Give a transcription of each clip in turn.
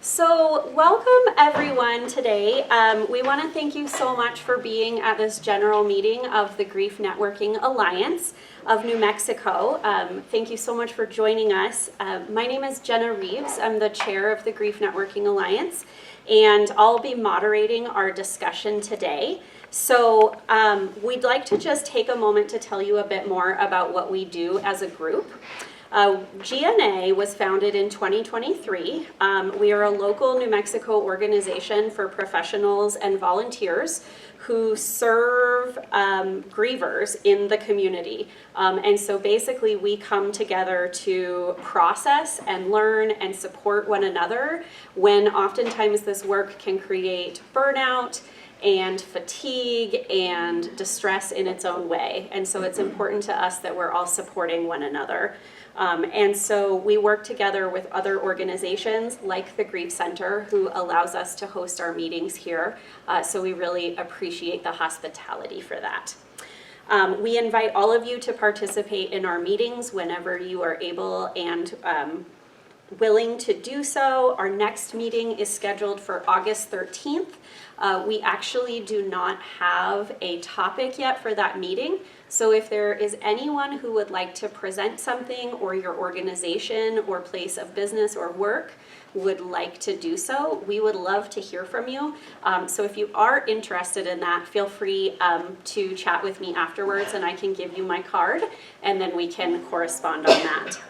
So welcome everyone today. We want to thank you so much for being at this general meeting of the Grief Networking Alliance of New Mexico. Thank you so much for joining us. My name is Genna Reeves. I'm the chair of the Grief Networking Alliance, and I'll be moderating our discussion today. So we'd like to just take a moment to tell you a bit more about what we do as a group. GNA was founded in 2023. We are a local New Mexico organization for professionals and volunteers who serve grievers in the community. And so basically we come together to process and learn and support one another when oftentimes this work can create burnout and fatigue and distress in its own way. And so it's important to us that we're all supporting one another. And so we work together with other organizations like the Grief Center, who allows us to host our meetings here. So we really appreciate the hospitality for that. We invite all of you to participate in our meetings whenever you are able and willing to do so. Our next meeting is scheduled for August 13th. We actually do not have a topic yet for that meeting. So if there is anyone who would like to present something, or your organization or place of business or work would like to do so, we would love to hear from you. So if you are interested in that, feel free to chat with me afterwards, and I can give you my card, and then we can correspond on that.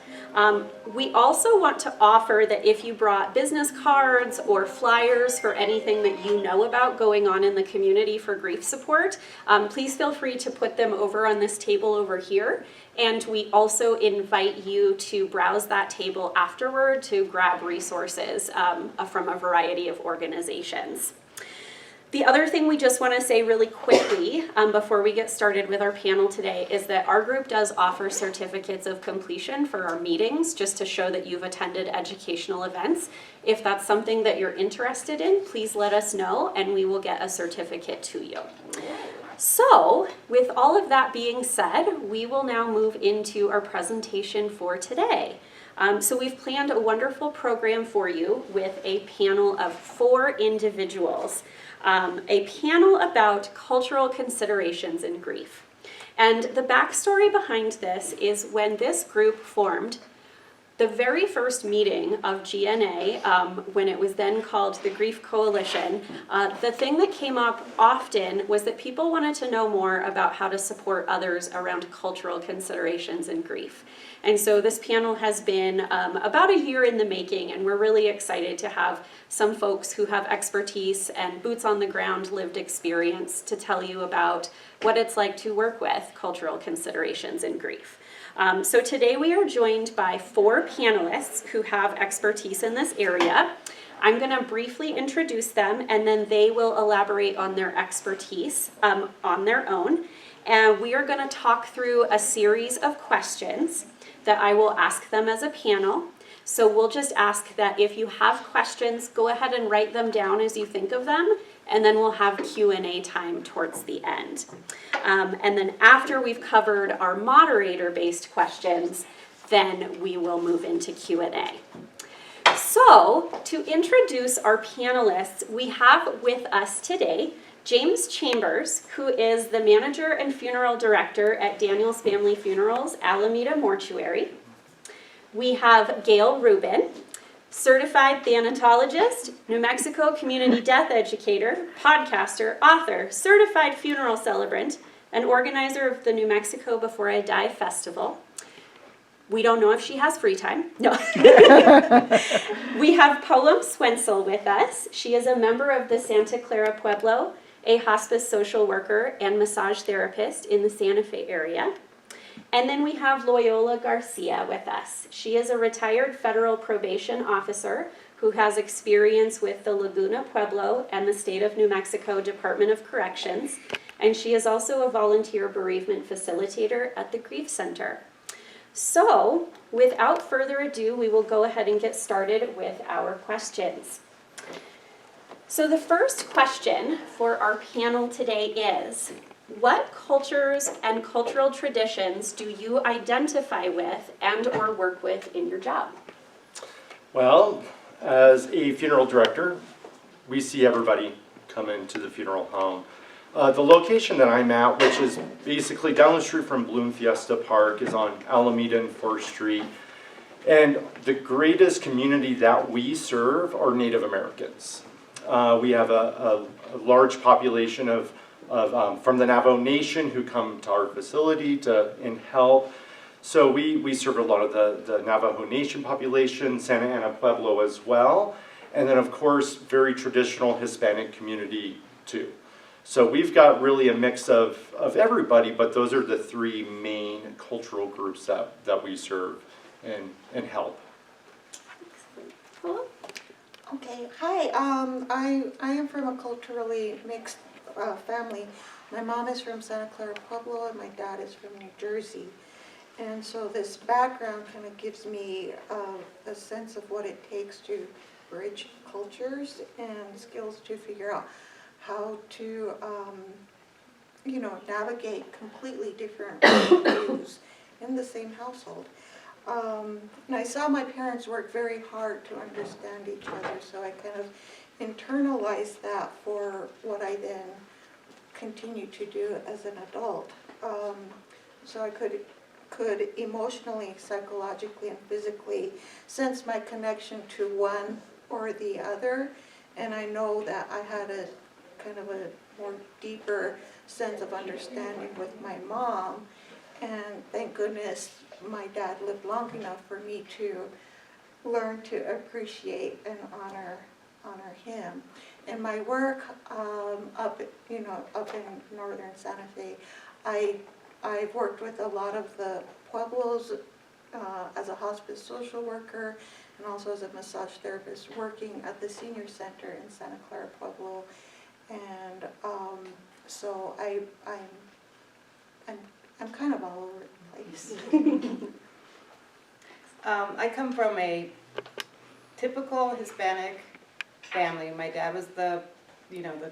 We also want to offer that if you brought business cards or flyers for anything that you know about going on in the community for grief support, please feel free to put them over on this table over here. And we also invite you to browse that table afterward to grab resources from a variety of organizations. The other thing we just want to say really quickly before we get started with our panel today is that our group does offer certificates of completion for our meetings, just to show that you've attended educational events. If that's something that you're interested in, please let us know and we will get a certificate to you. So with all of that being said, we will now move into our presentation for today. So we've planned a wonderful program for you with a panel of 4 individuals. A panel about cultural considerations in grief. And the backstory behind this is when this group formed, the very first meeting of GNA, when it was then called the Grief Coalition, the thing that came up often was that people wanted to know more about how to support others around cultural considerations in grief. And so this panel has been about a year in the making, and we're really excited to have some folks who have expertise and boots on the ground lived experience to tell you about what it's like to work with cultural considerations in grief. So today we are joined by 4 panelists who have expertise in this area. I'm going to briefly introduce them, and then they will elaborate on their expertise on their own. And we are going to talk through a series of questions that I will ask them as a panel. So we'll just ask that if you have questions, go ahead and write them down as you think of them, and then we'll have Q&A time towards the end. And then after we've covered our moderator-based questions, then we will move into Q&A. So to introduce our panelists, we have with us today James Chambers, who is the manager and funeral director at Daniel's Family Funerals, Alameda Mortuary. We have Gail Rubin, certified Thanatologist, New Mexico Community Death Educator, podcaster, author, certified funeral celebrant, and organizer of the New Mexico Before I Die Festival. We don't know if she has free time. No. We have Poem Swentzell with us. She is a member of the Santa Clara Pueblo, a hospice social worker and massage therapist in the Santa Fe area. And then we have Loyola Garcia with us. She is a retired Federal Probation Officer who has experience with the Laguna Pueblo and the State of New Mexico Department of Corrections. And she is also a volunteer bereavement facilitator at the Grief Center. So, without further ado, we will go ahead and get started with our questions. So the first question for our panel today is, what cultures and cultural traditions do you identify with and or work with in your job? Well, as a funeral director, we see everybody come into the funeral home. The location that I'm at, which is basically down the street from Bloom Fiesta Park, is on Alameda and 4th Street. And the greatest community that we serve are Native Americans. We have a large population from the Navajo Nation who come to our facility and help. So we serve a lot of the Navajo Nation population, Santa Ana Pueblo as well. And then of course, very traditional Hispanic community too. So we've got really a mix of everybody, but those are the three main cultural groups that we serve and help. Hello? Okay, hi. I am from a culturally mixed family. My mom is from Santa Clara Pueblo and my dad is from New Jersey. And so this background kind of gives me a sense of what it takes to bridge cultures and skills to figure out how to, navigate completely different views in the same household. And I saw my parents work very hard to understand each other, so I kind of internalized that for what I then continue to do as an adult. So I could emotionally, psychologically, and physically sense my connection to one or the other, and I know that I had a kind of a more deeper sense of understanding with my mom, and thank goodness my dad lived long enough for me to learn to appreciate and honor him. In my work up in northern Santa Fe, I've worked with a lot of the Pueblos as a hospice social worker and also as a massage therapist working at the senior center in Santa Clara Pueblo, and so I'm kind of all over the place. I come from a typical Hispanic family. My dad was the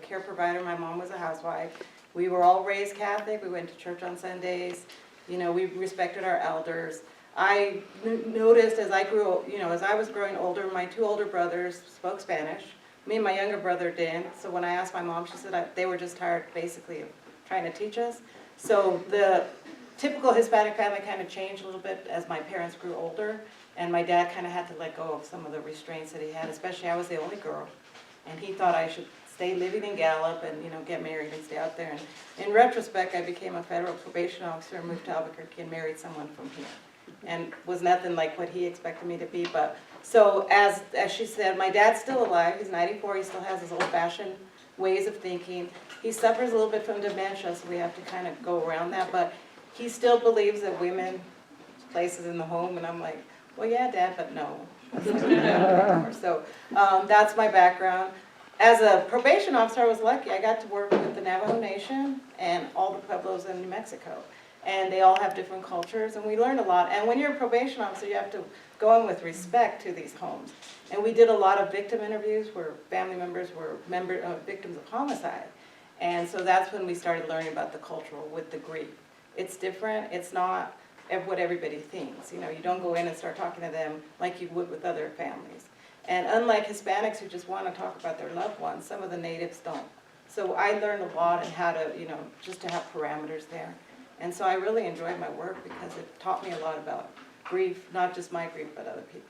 care provider. My mom was a housewife. We were all raised Catholic. We went to church on Sundays. We respected our elders. I noticed as I grew, as I was growing older, my two older brothers spoke Spanish. Me and my younger brother didn't. So when I asked my mom, she said they were just tired, basically, of trying to teach us. So the typical Hispanic family kind of changed a little bit as my parents grew older, and my dad kind of had to let go of some of the restraints that he had, especially I was the only girl, and he thought I should stay living in Gallup and get married and stay out there. And in retrospect, I became a Federal Probation Officer and moved to Albuquerque and married someone from here, and was nothing like what he expected me to be. But so as she said, my dad's still alive. He's 94. He still has his old-fashioned ways of thinking. He suffers a little bit from dementia, so we have to kind of go around that. But he still believes that women places in the home, and I'm like, well, yeah, Dad, but no. So that's my background. As a probation officer, I was lucky. I got to work with the Navajo Nation and all the Pueblos in New Mexico. And they all have different cultures, and we learned a lot. And when you're a probation officer, you have to go in with respect to these homes. And we did a lot of victim interviews where family members were victims of homicide. And so that's when we started learning about the cultural with the grief. It's different. It's not what everybody thinks. You don't go in and start talking to them like you would with other families. And unlike Hispanics who just want to talk about their loved ones, some of the natives don't. So I learned a lot and how to, just to have parameters there. And so I really enjoyed my work because it taught me a lot about grief, not just my grief, but other people.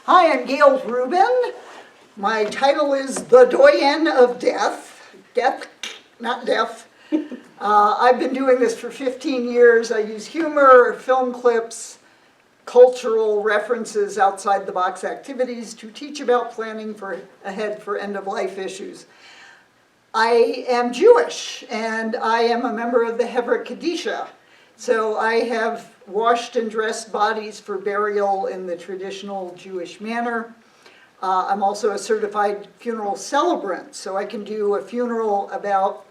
Hi, I'm Gail Rubin. My title is the Doyenne of Death. Death, not death. I've been doing this for 15 years. I use humor, film clips, cultural references, outside the box activities to teach about planning ahead for end-of-life issues. I am Jewish, and I am a member of the Chevrah Kaddisha. So I have washed and dressed bodies for burial in the traditional Jewish manner. I'm also a certified funeral celebrant, so I can do a funeral about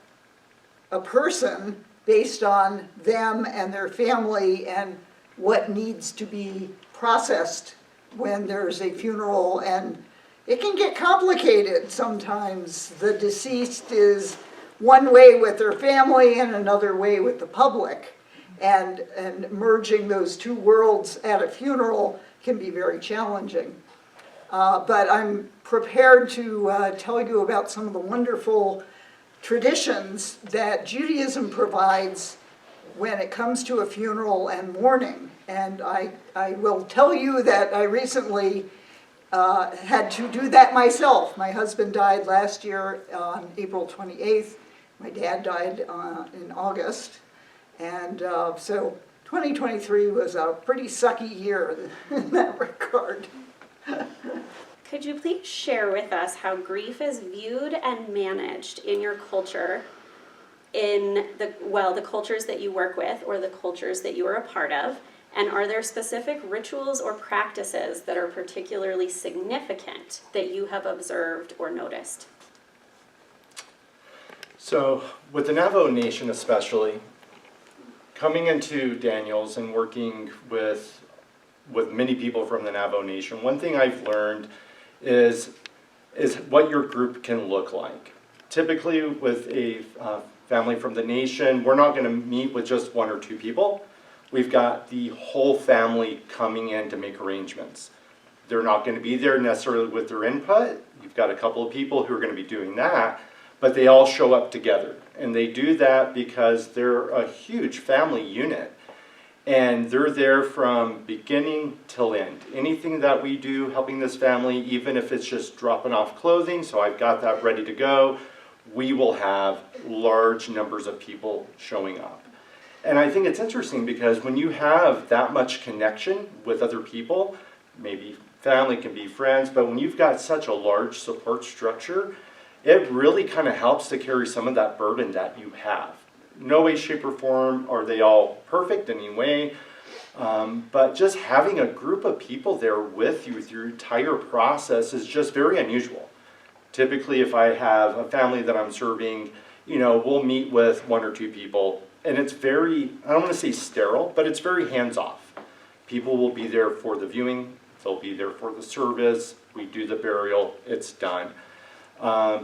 a person based on them and their family and what needs to be processed when there's a funeral. And it can get complicated sometimes. The deceased is one way with their family and another way with the public. And merging those two worlds at a funeral can be very challenging. But I'm prepared to tell you about some of the wonderful traditions that Judaism provides when it comes to a funeral and mourning. And I will tell you that I recently had to do that myself. My husband died last year on April 28th. My dad died in August. And so 2023 was a pretty sucky year in that regard. Could you please share with us how grief is viewed and managed in your culture, in the cultures that you work with or the cultures that you are a part of? And are there specific rituals or practices that are particularly significant that you have observed or noticed? So with the Navajo Nation especially, coming into Daniels and working with many people from the Navajo Nation, one thing I've learned is what your group can look like. Typically with a family from the nation, we're not going to meet with just one or two people. We've got the whole family coming in to make arrangements. They're not going to be there necessarily with their input. You've got a couple of people who are going to be doing that, but they all show up together. And they do that because they're a huge family unit. And they're there from beginning till end. Anything that we do helping this family, even if it's just dropping off clothing, so I've got that ready to go, we will have large numbers of people showing up. And I think it's interesting because when you have that much connection with other people, maybe family can be friends, but when you've got such a large support structure, it really kind of helps to carry some of that burden that you have. No way, shape, or form are they all perfect anyway, but just having a group of people there with you through your entire process is just very unusual. Typically, if I have a family that I'm serving, we'll meet with one or two people, and it's very, I don't want to say sterile, but it's very hands-off. People will be there for the viewing, they'll be there for the service, we do the burial, it's done.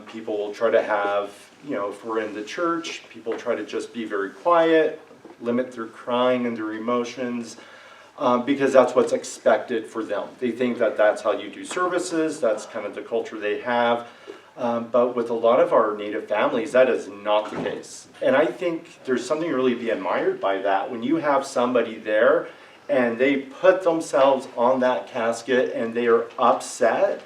People will try to have, if we're in the church, people try to just be very quiet, limit their crying and their emotions, because that's what's expected for them. They think that that's how you do services, that's kind of the culture they have. But with a lot of our Native families, that is not the case. And I think there's something really to be admired by that. When you have somebody there and they put themselves on that casket and they are upset,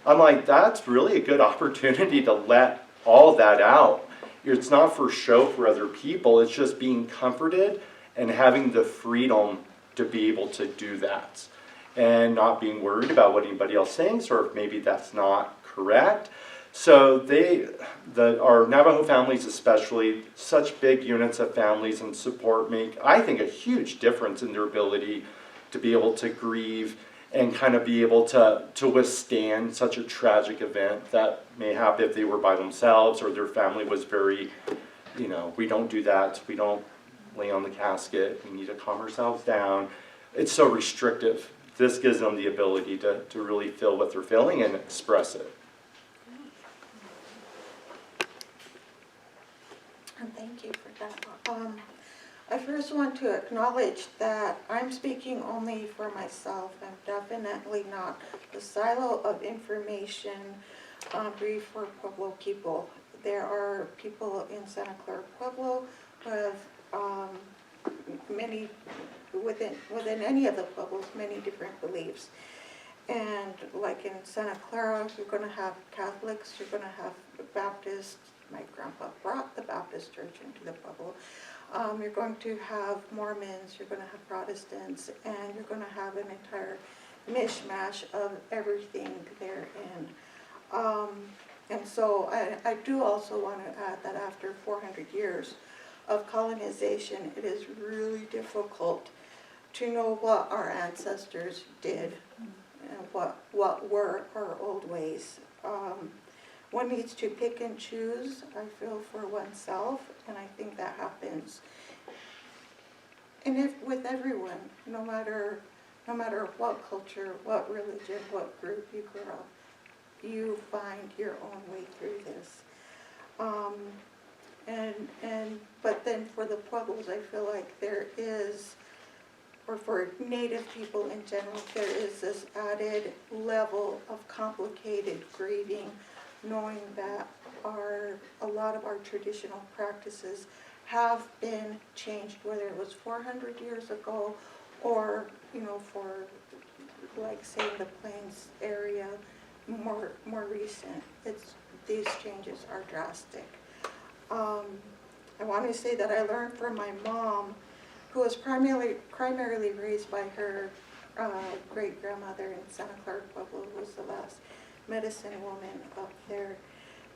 I'm like, that's really a good opportunity to let all that out. It's not for show for other people, it's just being comforted and having the freedom to be able to do that. And not being worried about what anybody else thinks or if maybe that's not correct. So our Navajo families especially, such big units of families and support make, I think, a huge difference in their ability to be able to grieve and kind of be able to withstand such a tragic event that may happen if they were by themselves or their family was very, we don't do that, we don't lay on the casket, we need to calm ourselves down. It's so restrictive. This gives them the ability to really feel what they're feeling and express it. And thank you for that. I first want to acknowledge that I'm speaking only for myself. I'm definitely not the silo of information brief for Pueblo people. There are people in Santa Clara Pueblo who have many, within any of the Pueblos, many different beliefs. And like in Santa Clara, you're going to have Catholics, you're going to have Baptists. My grandpa brought the Baptist church into the Pueblo. You're going to have Mormons, you're going to have Protestants, and you're going to have an entire mishmash of everything therein. And so I do also want to add that after 400 years of colonization, it is really difficult to know what our ancestors did and what were our old ways. One needs to pick and choose, I feel, for oneself, and I think that happens. And with everyone, no matter what culture, what religion, what group you grow up, you find your own way through this. But then for the Pueblos, I feel like there is or for Native people in general, there is this added level of complicated grieving, knowing that a lot of our traditional practices have been changed, whether it was 400 years ago or, for, like, say, the Plains area, more recent. These changes are drastic. I want to say that I learned from my mom, who was primarily raised by her great-grandmother in Santa Clara Pueblo, who was the last medicine woman up there,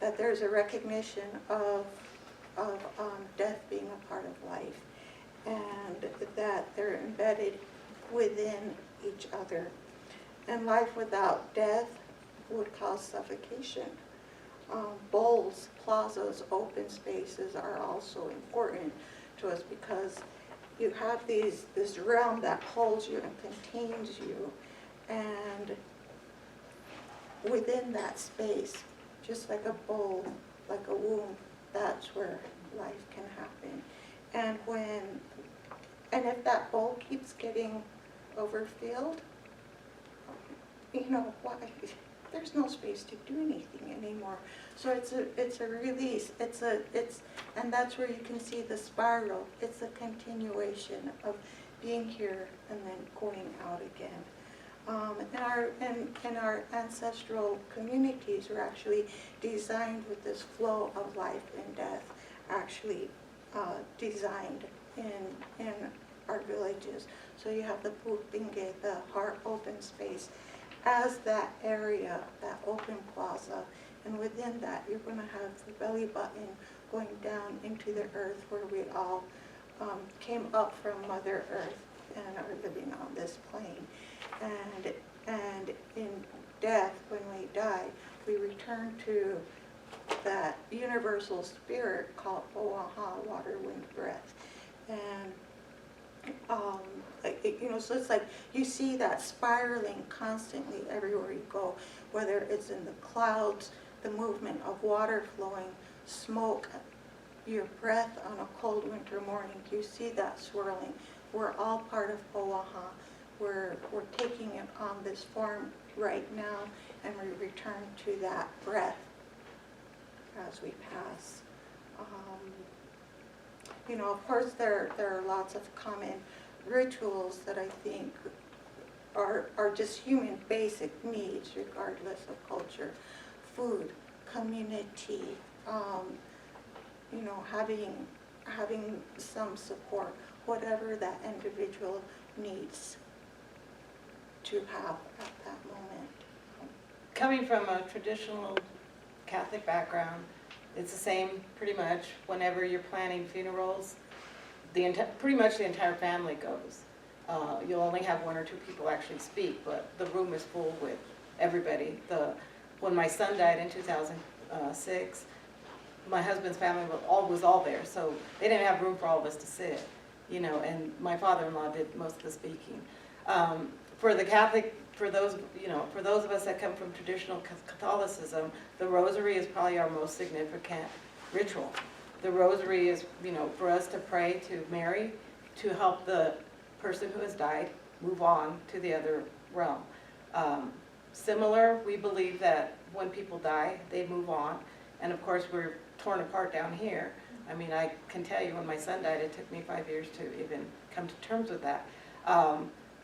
that there's a recognition of death being a part of life, and that they're embedded within each other. And life without death would cause suffocation. Bowls, plazas, open spaces are also important to us because you have this realm that holds you and contains you, and within that space, just like a bowl, like a womb, that's where life can happen. And if that bowl keeps getting overfilled, why? There's no space to do anything anymore. So it's a release. And that's where you can see the spiral. It's a continuation of being here and then going out again. And our ancestral communities were actually designed with this flow of life and death, actually designed in our villages. So you have the pupingue, the heart open space, as that area, that open plaza, and within that you're going to have the belly button going down into the earth where we all came up from Mother Earth and are living on this plane. And in death, when we die, we return to that universal spirit called Oaha, water, wind, breath. And so it's like you see that spiraling constantly everywhere you go, whether it's in the clouds, the movement of water flowing, smoke, your breath on a cold winter morning, you see that swirling. We're all part of Oaha. We're taking it on this form right now, and we return to that breath as we pass. Of course, there are lots of common rituals that I think are just human basic needs, regardless of culture. Food, community, having some support, whatever that individual needs to have at that moment. Coming from a traditional Catholic background, it's the same pretty much whenever you're planning funerals. Pretty much the entire family goes. You'll only have one or two people actually speak, but the room is full with everybody. When my son died in 2006, my husband's family was all there, so they didn't have room for all of us to sit, and my father-in-law did most of the speaking. For the Catholic, for those of us that come from traditional Catholicism, the Rosary is probably our most significant ritual. The Rosary is, for us to pray to Mary to help the person who has died move on to the other realm. Similar, we believe that when people die, they move on. And of course, we're torn apart down here. I mean, I can tell you when my son died, it took me 5 years to even come to terms with that.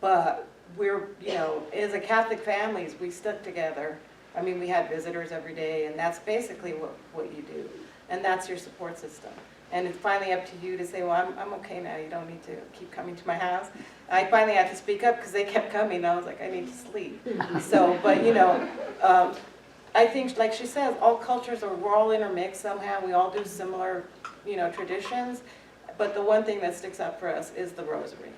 But we're, as a Catholic families, we stuck together. I mean, we had visitors every day, and that's basically what you do. And that's your support system. And it's finally up to you to say, well, I'm okay now. You don't need to keep coming to my house. I finally had to speak up because they kept coming. And I was like, I need to sleep. So, but I think, like she says, all cultures we're all intermixed somehow. We all do similar, traditions. But the one thing that sticks out for us is the Rosary.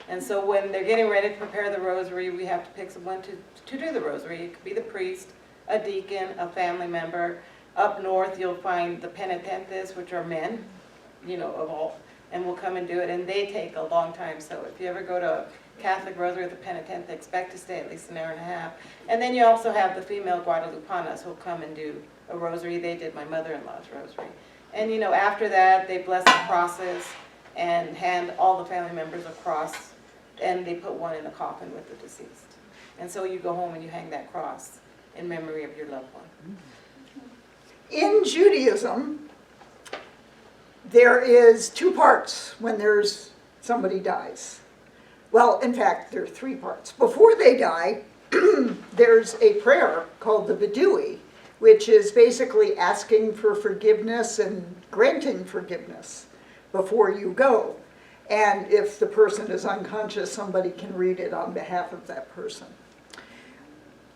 And so when they're getting ready to prepare the Rosary, we have to pick someone to do the Rosary. It could be the priest, a deacon, a family member. Up north, you'll find the penitentes, which are men, of all, and will come and do it. And they take a long time. So if you ever go to a Catholic Rosary with a penitente, expect to stay at least an hour and a half. And then you also have the female Guadalupanas who'll come and do a Rosary. They did my mother-in-law's Rosary. And after that, they bless the crosses and hand all the family members a cross and they put one in the coffin with the deceased. And so you go home and you hang that cross in memory of your loved one. In Judaism, there is two parts when somebody dies. Well, in fact, there are three parts. Before they die, there's a prayer called the Vidui, which is basically asking for forgiveness and granting forgiveness before you go. And if the person is unconscious, somebody can read it on behalf of that person.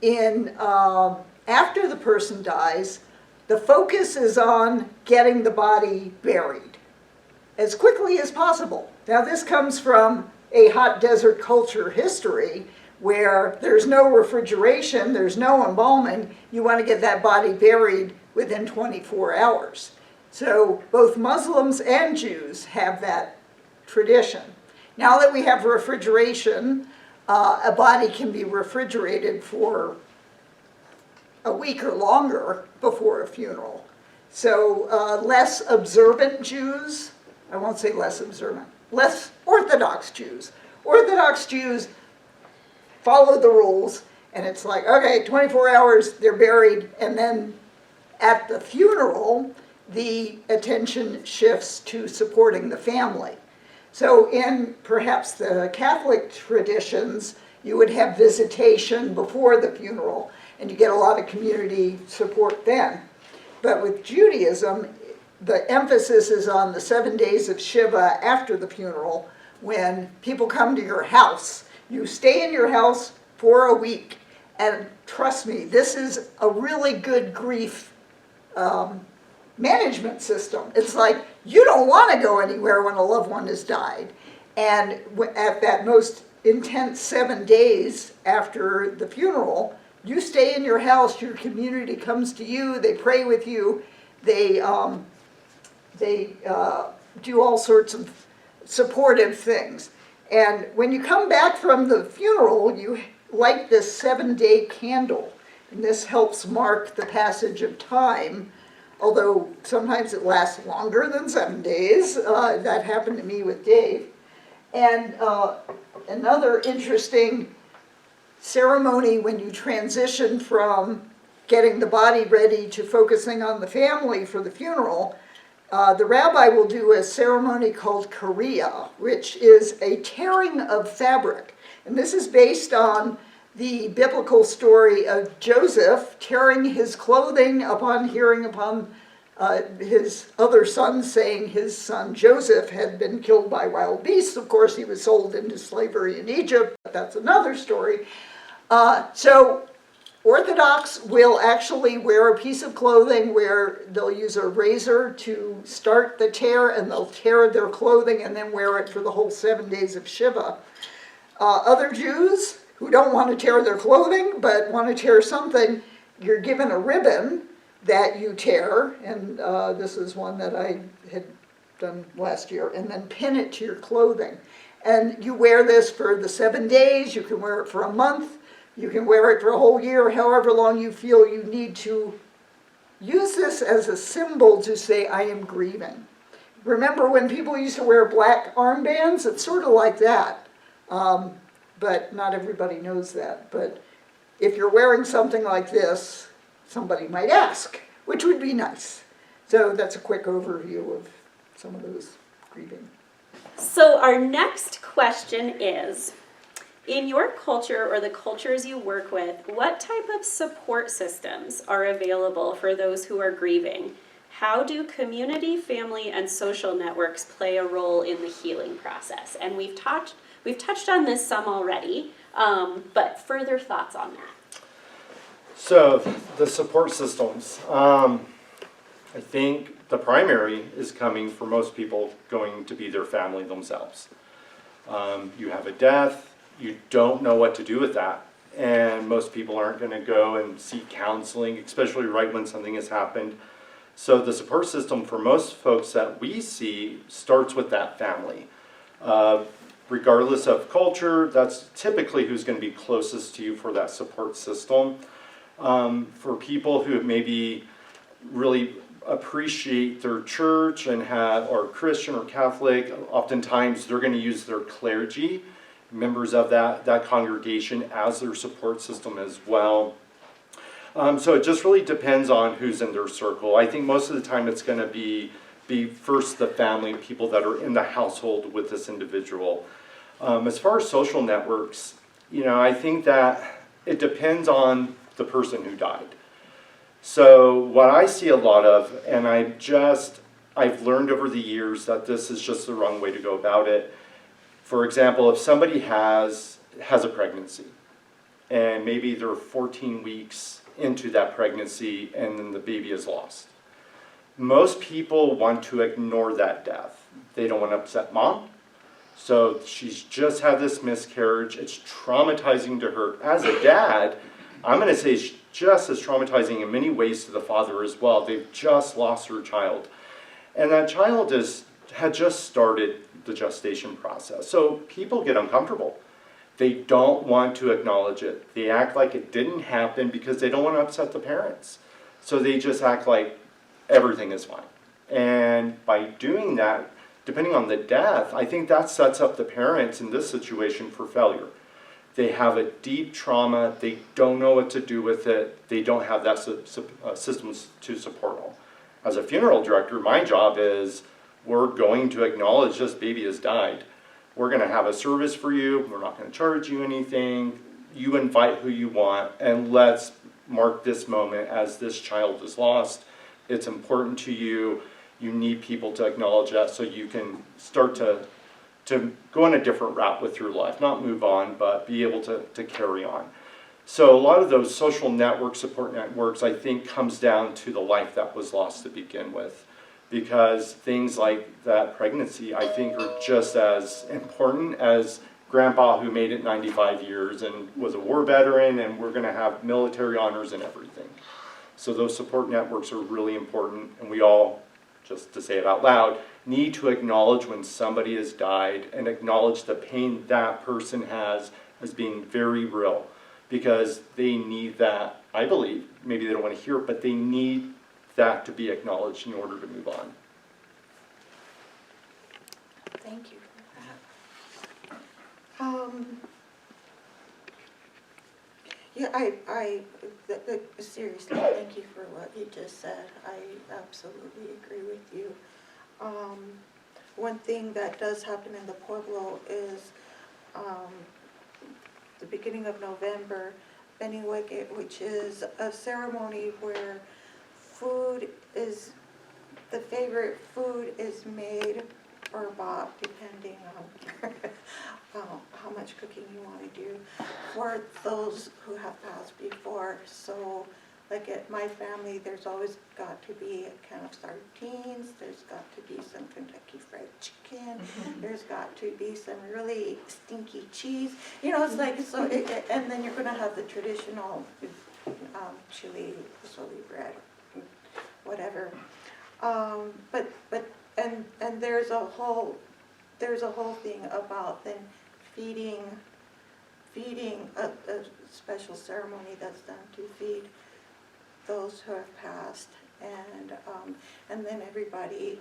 After the person dies, the focus is on getting the body buried as quickly as possible. Now, this comes from a hot desert culture history where there's no refrigeration, there's no embalming. You want to get that body buried within 24 hours. So both Muslims and Jews have that tradition. Now that we have refrigeration, a body can be refrigerated for a week or longer before a funeral. So less observant Jews, I won't say less observant, less Orthodox Jews. Orthodox Jews follow the rules, and it's like, okay, 24 hours, they're buried, and then at the funeral, the attention shifts to supporting the family. So in perhaps the Catholic traditions, you would have visitation before the funeral, and you get a lot of community support then. But with Judaism, the emphasis is on the 7 days of Shiva after the funeral, when people come to your house. You stay in your house for a week, and trust me, this is a really good grief management system. It's like, you don't want to go anywhere when a loved one has died. And at that most intense 7 days after the funeral, you stay in your house, your community comes to you, they pray with you, they do all sorts of supportive things. And when you come back from the funeral, you light this 7-day candle. And this helps mark the passage of time, although sometimes it lasts longer than 7 days. That happened to me with Dave. And another interesting ceremony when you transition from getting the body ready to focusing on the family for the funeral, the rabbi will do a ceremony called Kariya, which is a tearing of fabric. And this is based on the biblical story of Joseph tearing his clothing upon hearing upon his other sons saying his son Joseph had been killed by wild beasts. Of course, he was sold into slavery in Egypt, but that's another story. So Orthodox will actually wear a piece of clothing where they'll use a razor to start the tear, and they'll tear their clothing and then wear it for the whole 7 days of Shiva. Other Jews who don't want to tear their clothing but want to tear something, you're given a ribbon that you tear, and this is one that I had done last year, and then pin it to your clothing. And you wear this for the 7 days, you can wear it for a month, you can wear it for a whole year, however long you feel you need to use this as a symbol to say, I am grieving. Remember when people used to wear black armbands? It's sort of like that. But not everybody knows that. But if you're wearing something like this, somebody might ask, which would be nice. So that's a quick overview of some of those grieving. So our next question is, in your culture or the cultures you work with, what type of support systems are available for those who are grieving? How do community, family, and social networks play a role in the healing process? And we've touched on this some already, but further thoughts on that? So the support systems, I think the primary is coming for most people going to be their family themselves. You have a death, you don't know what to do with that, and most people aren't going to go and seek counseling, especially right when something has happened. So the support system for most folks that we see starts with that family. Regardless of culture, that's typically who's going to be closest to you for that support system. For people who maybe really appreciate their church and or Christian or Catholic, oftentimes they're going to use their clergy members of that congregation as their support system as well. So it just really depends on who's in their circle. I think most of the time it's going to be first the family, people that are in the household with this individual. As far as social networks, I think that it depends on the person who died. So what I see a lot of, and I've learned over the years that this is just the wrong way to go about it. For example, if somebody has a pregnancy, and maybe they're 14 weeks into that pregnancy and then the baby is lost. Most people want to ignore that death. They don't want to upset mom. So she's just had this miscarriage. It's traumatizing to her. As a dad, I'm going to say it's just as traumatizing in many ways to the father as well. They've just lost their child. And that child had just started the gestation process. So people get uncomfortable. They don't want to acknowledge it. They act like it didn't happen because they don't want to upset the parents. So they just act like everything is fine. And by doing that, depending on the death, I think that sets up the parents in this situation for failure. They have a deep trauma. They don't know what to do with it. They don't have that systems to support them. As a funeral director, my job is we're going to acknowledge this baby has died. We're going to have a service for you. We're not going to charge you anything. You invite who you want, and let's mark this moment as this child is lost. It's important to you. You need people to acknowledge that so you can start to go on a different route with your life. Not move on, but be able to carry on. So a lot of those social networks, support networks, I think comes down to the life that was lost to begin with. Because things like that pregnancy, I think, are just as important as grandpa who made it 95 years and was a war veteran, and we're going to have military honors and everything. So those support networks are really important, and we all, just to say it out loud, need to acknowledge when somebody has died and acknowledge the pain that person has as being very real, because they need that. I believe, maybe they don't want to hear it, but they need that to be acknowledged in order to move on. Thank you for that. Yeah, seriously, thank you for what you just said. I absolutely agree with you. One thing that does happen in the Pueblo is the beginning of November, Benihueque, which is a ceremony where the favorite food is made or bought, depending on how much cooking you want to do, for those who have passed before. So, like at my family, there's always got to be a can of sardines, there's got to be some Kentucky Fried Chicken, there's got to be some really stinky cheese. It's like, so, and then you're going to have the traditional chili, pozole bread, whatever, and there's a whole thing about then feeding a special ceremony that's done to feed those who have passed, and then everybody,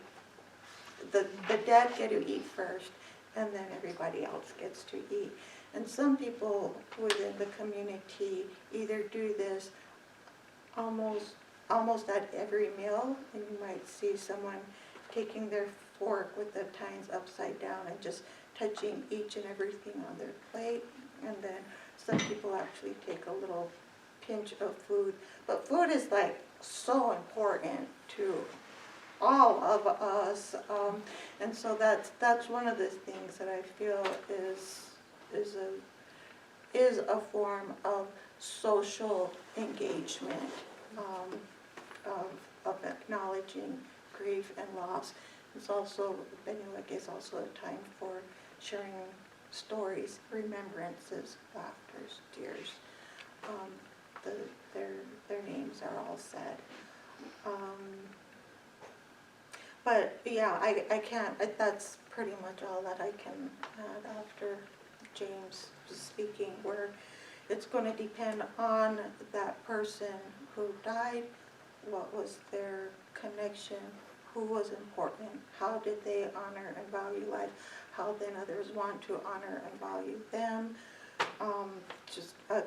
the dead get to eat first, and then everybody else gets to eat. And some people within the community either do this almost at every meal, and you might see someone taking their fork with the tines upside down and just touching each and everything on their plate. And then some people actually take a little pinch of food. But food is like so important to all of us, and so that's one of the things that I feel is a form of social engagement, of acknowledging grief and loss. It's also, Benihueque is also a time for sharing stories, remembrances, laughters, tears. Their names are all said. But yeah, I can't, that's pretty much all that I can add after James speaking, where it's going to depend on that person who died, what was their connection, who was important, how did they honor and value life, how then others want to honor and value them. Just a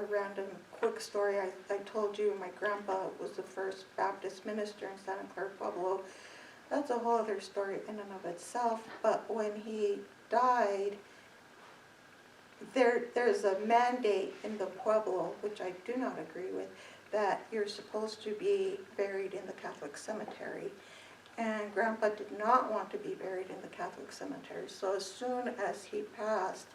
random quick story. I told you my grandpa was the first Baptist minister in Santa Clara Pueblo. That's a whole other story in and of itself. But when he died, there's a mandate in the Pueblo, which I do not agree with, that you're supposed to be buried in the Catholic cemetery. And Grandpa did not want to be buried in the Catholic cemetery. So as soon as he passed,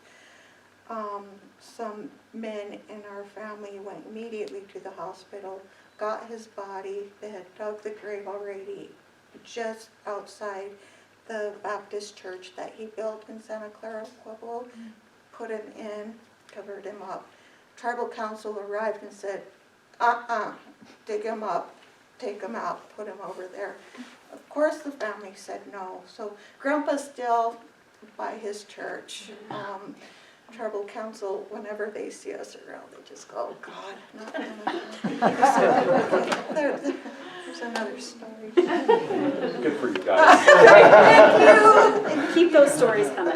some men in our family went immediately to the hospital, got his body. They had dug the grave already just outside the Baptist church that he built in Santa Clara Pueblo, put him in, covered him up. Tribal council arrived and said, dig him up, take him out, put him over there. Of course the family said no. So Grandpa's still by his church. Tribal council, whenever they see us around, they just go, oh God, not gonna. There's another story. Good for you guys. Thank you. Keep those stories coming.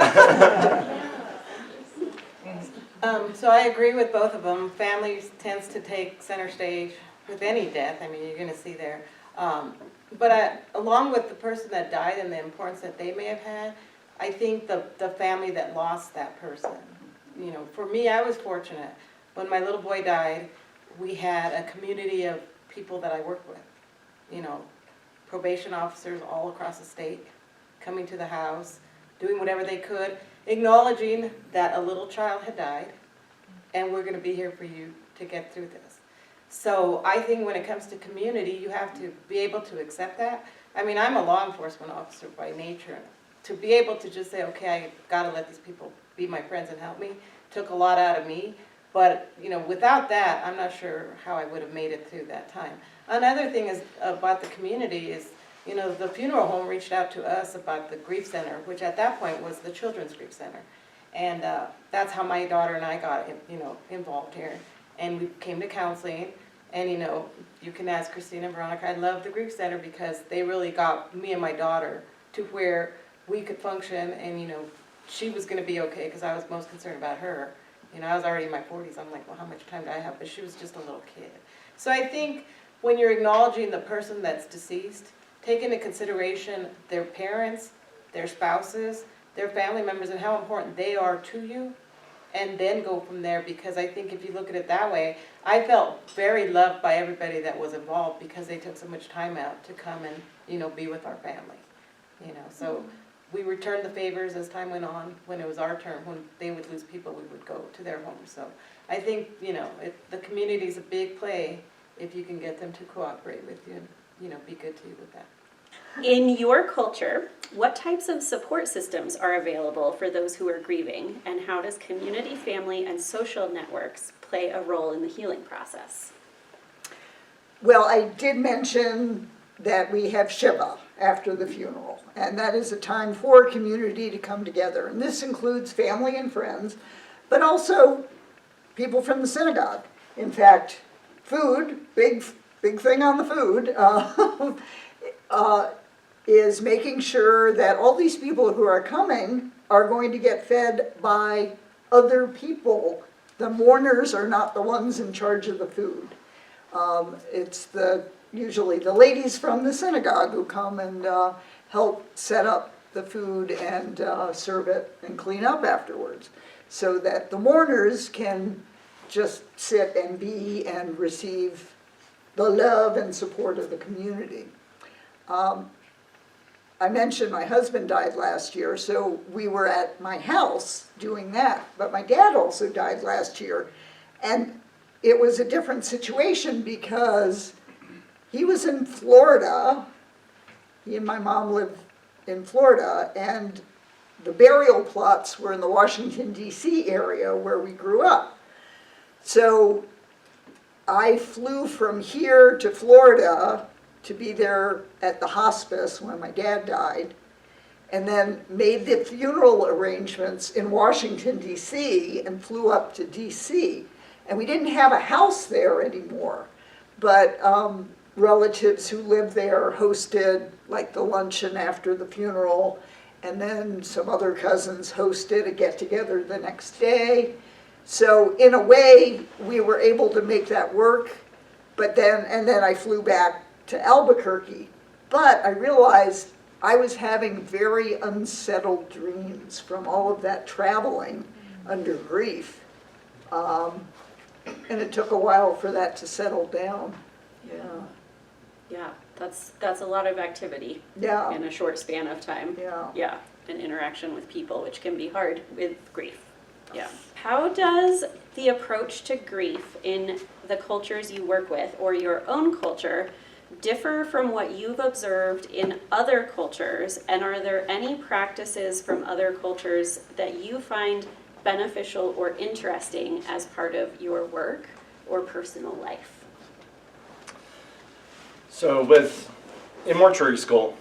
So I agree with both of them. Family tends to take center stage with any death. I mean, you're going to see there. But along with the person that died and the importance that they may have had, I think the family that lost that person. You know, for me, I was fortunate. When my little boy died, we had a community of people that I worked with. You know, probation officers all across the state coming to the house, doing whatever they could, acknowledging that a little child had died, and we're going to be here for you to get through this. So I think when it comes to community, you have to be able to accept that. I mean, I'm a law enforcement officer by nature. To be able to just say, okay, I got to let these people be my friends and help me, took a lot out of me. But, you know, without that, I'm not sure how I would have made it through that time. Another thing is about the community is, you know, the funeral home reached out to us about the grief center, which at that point was the Children's Grief Center. And that's how my daughter and I got, you know, involved here. And we came to counseling. And, you know, you can ask Christina and Veronica, I love the grief center because they really got me and my daughter to where we could function. And, you know, she was going to be okay because I was most concerned about her. You know, I was already in my 40s. I'm like, well, how much time do I have? But she was just a little kid. So I think when you're acknowledging the person that's deceased, take into consideration their parents, their spouses, their family members, and how important they are to you, and then go from there. Because I think if you look at it that way, I felt very loved by everybody that was involved because they took so much time out to come and, you know, be with our family. You know, so we returned the favors as time went on. When it was our turn, when they would lose people, we would go to their homes. So I think, you know, the community is a big play if you can get them to cooperate with you and, you know, be good to you with that. In your culture, what types of support systems are available for those who are grieving, and how does community, family, and social networks play a role in the healing process? Well, I did mention that we have Shiva after the funeral, and that is a time for community to come together. And this includes family and friends, but also people from the synagogue. In fact, food, big thing on the food, is making sure that all these people who are coming are going to get fed by other people. The mourners are not the ones in charge of the food. It's usually the ladies from the synagogue who come and help set up the food and serve it and clean up afterwards, so that the mourners can just sit and be and receive the love and support of the community. I mentioned my husband died last year, so we were at my house doing that. But my dad also died last year. And it was a different situation because he was in Florida. He and my mom lived in Florida, and the burial plots were in the Washington, D.C. area where we grew up. So I flew from here to Florida to be there at the hospice when my dad died, and then made the funeral arrangements in Washington, D.C., and flew up to D.C. And we didn't have a house there anymore, but relatives who lived there hosted like the luncheon after the funeral, and then some other cousins hosted a get-together the next day. So in a way, we were able to make that work, but then I flew back to Albuquerque. But I realized I was having very unsettled dreams from all of that traveling under grief. And it took a while for that to settle down. Yeah. Yeah, that's a lot of activity Yeah. in a short span of time. Yeah. Yeah, and interaction with people, which can be hard with grief. Yeah. How does the approach to grief in the cultures you work with or your own culture differ from what you've observed in other cultures? And are there any practices from other cultures that you find beneficial or interesting as part of your work or personal life? So in mortuary school,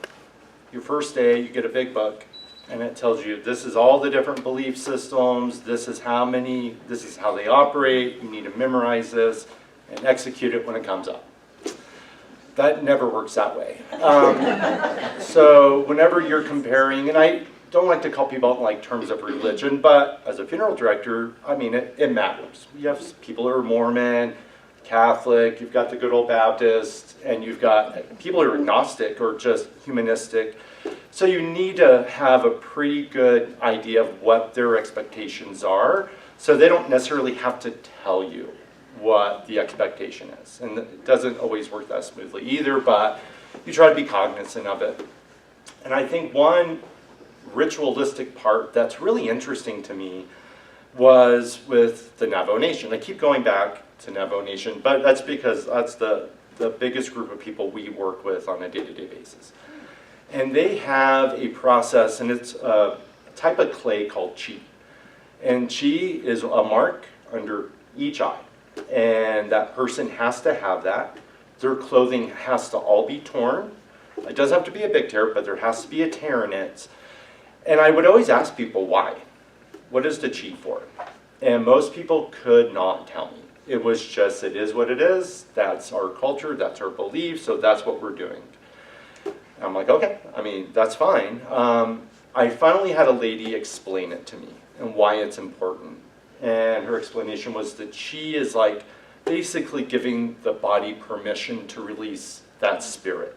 your first day you get a big book and it tells you this is all the different belief systems, this is how they operate, you need to memorize this and execute it when it comes up. That never works that way. So whenever you're comparing, and I don't like to call people out in like terms of religion, but as a funeral director, I mean, it matters. You have people who are Mormon, Catholic, you've got the good old Baptist, and you've got people who are agnostic or just humanistic. So you need to have a pretty good idea of what their expectations are, so they don't necessarily have to tell you what the expectation is. And it doesn't always work that smoothly either, but you try to be cognizant of it. And I think one ritualistic part that's really interesting to me was with the Navajo Nation. I keep going back to Navajo Nation, but that's because that's the biggest group of people we work with on a day-to-day basis. And they have a process, and it's a type of clay called chi. And chi is a mark under each eye. And that person has to have that. Their clothing has to all be torn. It doesn't have to be a big tear, but there has to be a tear in it. And I would always ask people why. What is the chi for? And most people could not tell me. It was just, it is what it is. That's our culture, that's our belief, so that's what we're doing. And I'm like, okay, I mean, that's fine. I finally had a lady explain it to me and why it's important. And her explanation was that chi is like basically giving the body permission to release that spirit.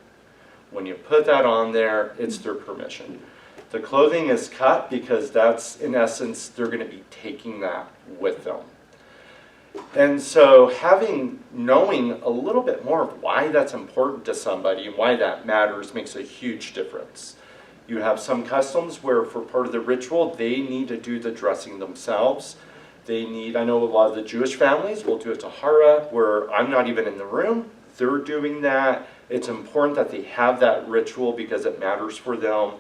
When you put that on there, it's their permission. The clothing is cut because that's, in essence, they're going to be taking that with them. And so knowing a little bit more of why that's important to somebody and why that matters makes a huge difference. You have some customs where for part of the ritual, they need to do the dressing themselves. I know a lot of the Jewish families will do a tahara where I'm not even in the room. They're doing that. It's important that they have that ritual because it matters for them.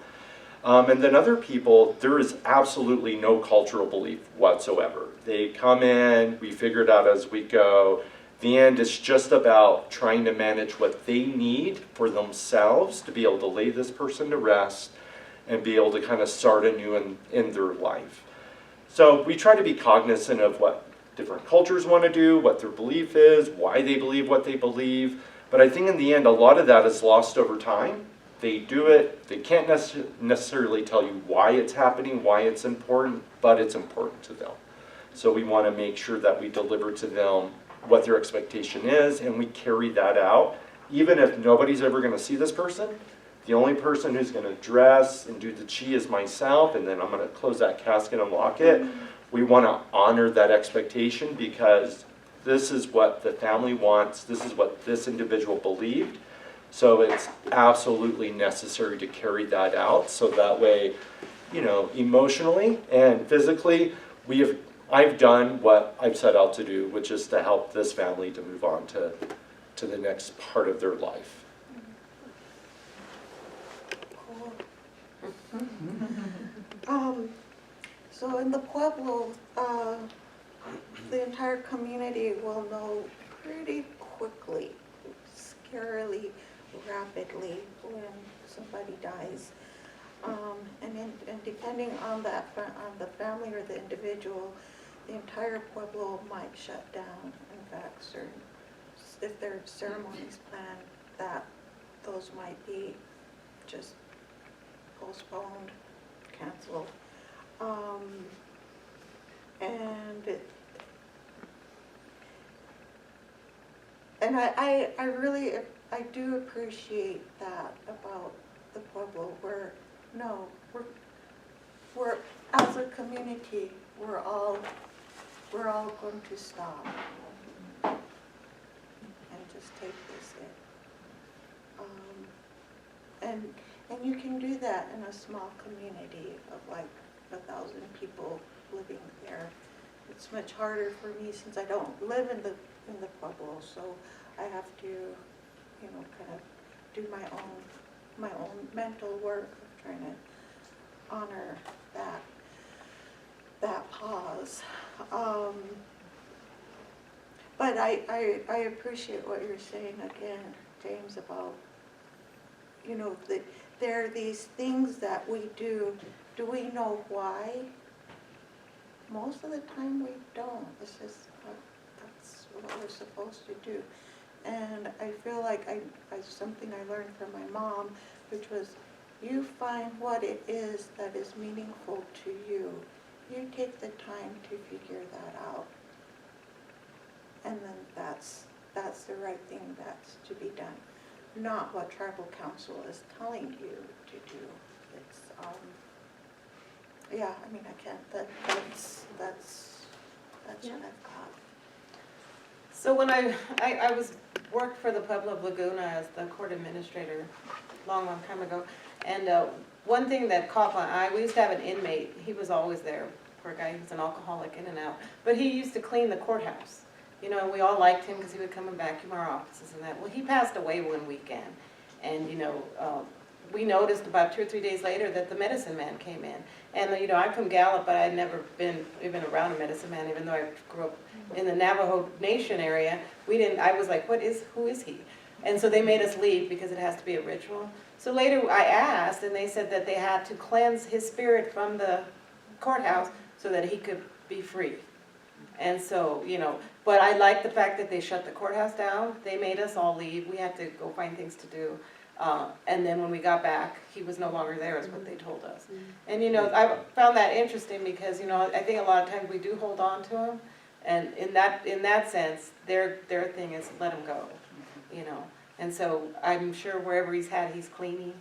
And then other people, there is absolutely no cultural belief whatsoever. They come in, we figure it out as we go. The end is just about trying to manage what they need for themselves to be able to lay this person to rest and be able to kind of start anew in their life. So we try to be cognizant of what different cultures want to do, what their belief is, why they believe what they believe. But I think in the end, a lot of that is lost over time. They do it, they can't necessarily tell you why it's happening, why it's important, but it's important to them. So we want to make sure that we deliver to them what their expectation is, and we carry that out. Even if nobody's ever going to see this person, the only person who's going to dress and do the chi is myself, and then I'm going to close that casket and lock it. We want to honor that expectation because this is what the family wants, this is what this individual believed. So it's absolutely necessary to carry that out so that way, emotionally and physically, I've done what I've set out to do, which is to help this family to move on to the next part of their life. Cool. So in the Pueblo, the entire community will know pretty quickly, scarily rapidly when somebody dies. And depending on the family or the individual, the entire Pueblo might shut down. In fact, if there are ceremonies planned, those might be just postponed canceled. And I really, I do appreciate that about the Pueblo, where, no, we're, as a community, we're all going to stop and just take this in. And you can do that in a small community of like 1,000 people living there. It's much harder for me since I don't live in the Pueblo, so I have to, you know, kind of do my own mental work of trying to honor that pause. But I appreciate what you're saying again, James, about, you know, that there are these things that we do. Do we know why? Most of the time we don't. It's just that's what we're supposed to do. And I feel like I something I learned from my mom, which was, you find what it is that is meaningful to you. You take the time to figure that out. And then that's the right thing that's to be done. Not what tribal council is telling you to do. It's, yeah, I mean, I can't, that's Yeah. what I've got. So when I worked for the Pueblo of Laguna as the court administrator long time ago, and one thing that caught my eye, we used to have an inmate, he was always there, poor guy, he was an alcoholic in and out, but he used to clean the courthouse. You know, and we all liked him because he would come and vacuum our offices and that. Well, he passed away one weekend, and you know, we noticed about 2 or 3 days later that the medicine man came in. And you know, I'm from Gallup, but I'd never been even around a medicine man, even though I grew up in the Navajo Nation area. I was like, who is he? And so they made us leave because it has to be a ritual. So later I asked, and they said that they had to cleanse his spirit from the courthouse so that he could be free. And so, you know, but I like the fact that they shut the courthouse down. They made us all leave. We had to go find things to do. And then when we got back, he was no longer there, is what they told us. And, you know, I found that interesting because, you know, I think a lot of times we do hold on to him. And in that sense, their thing is let him go, you know. And so I'm sure wherever he's cleaning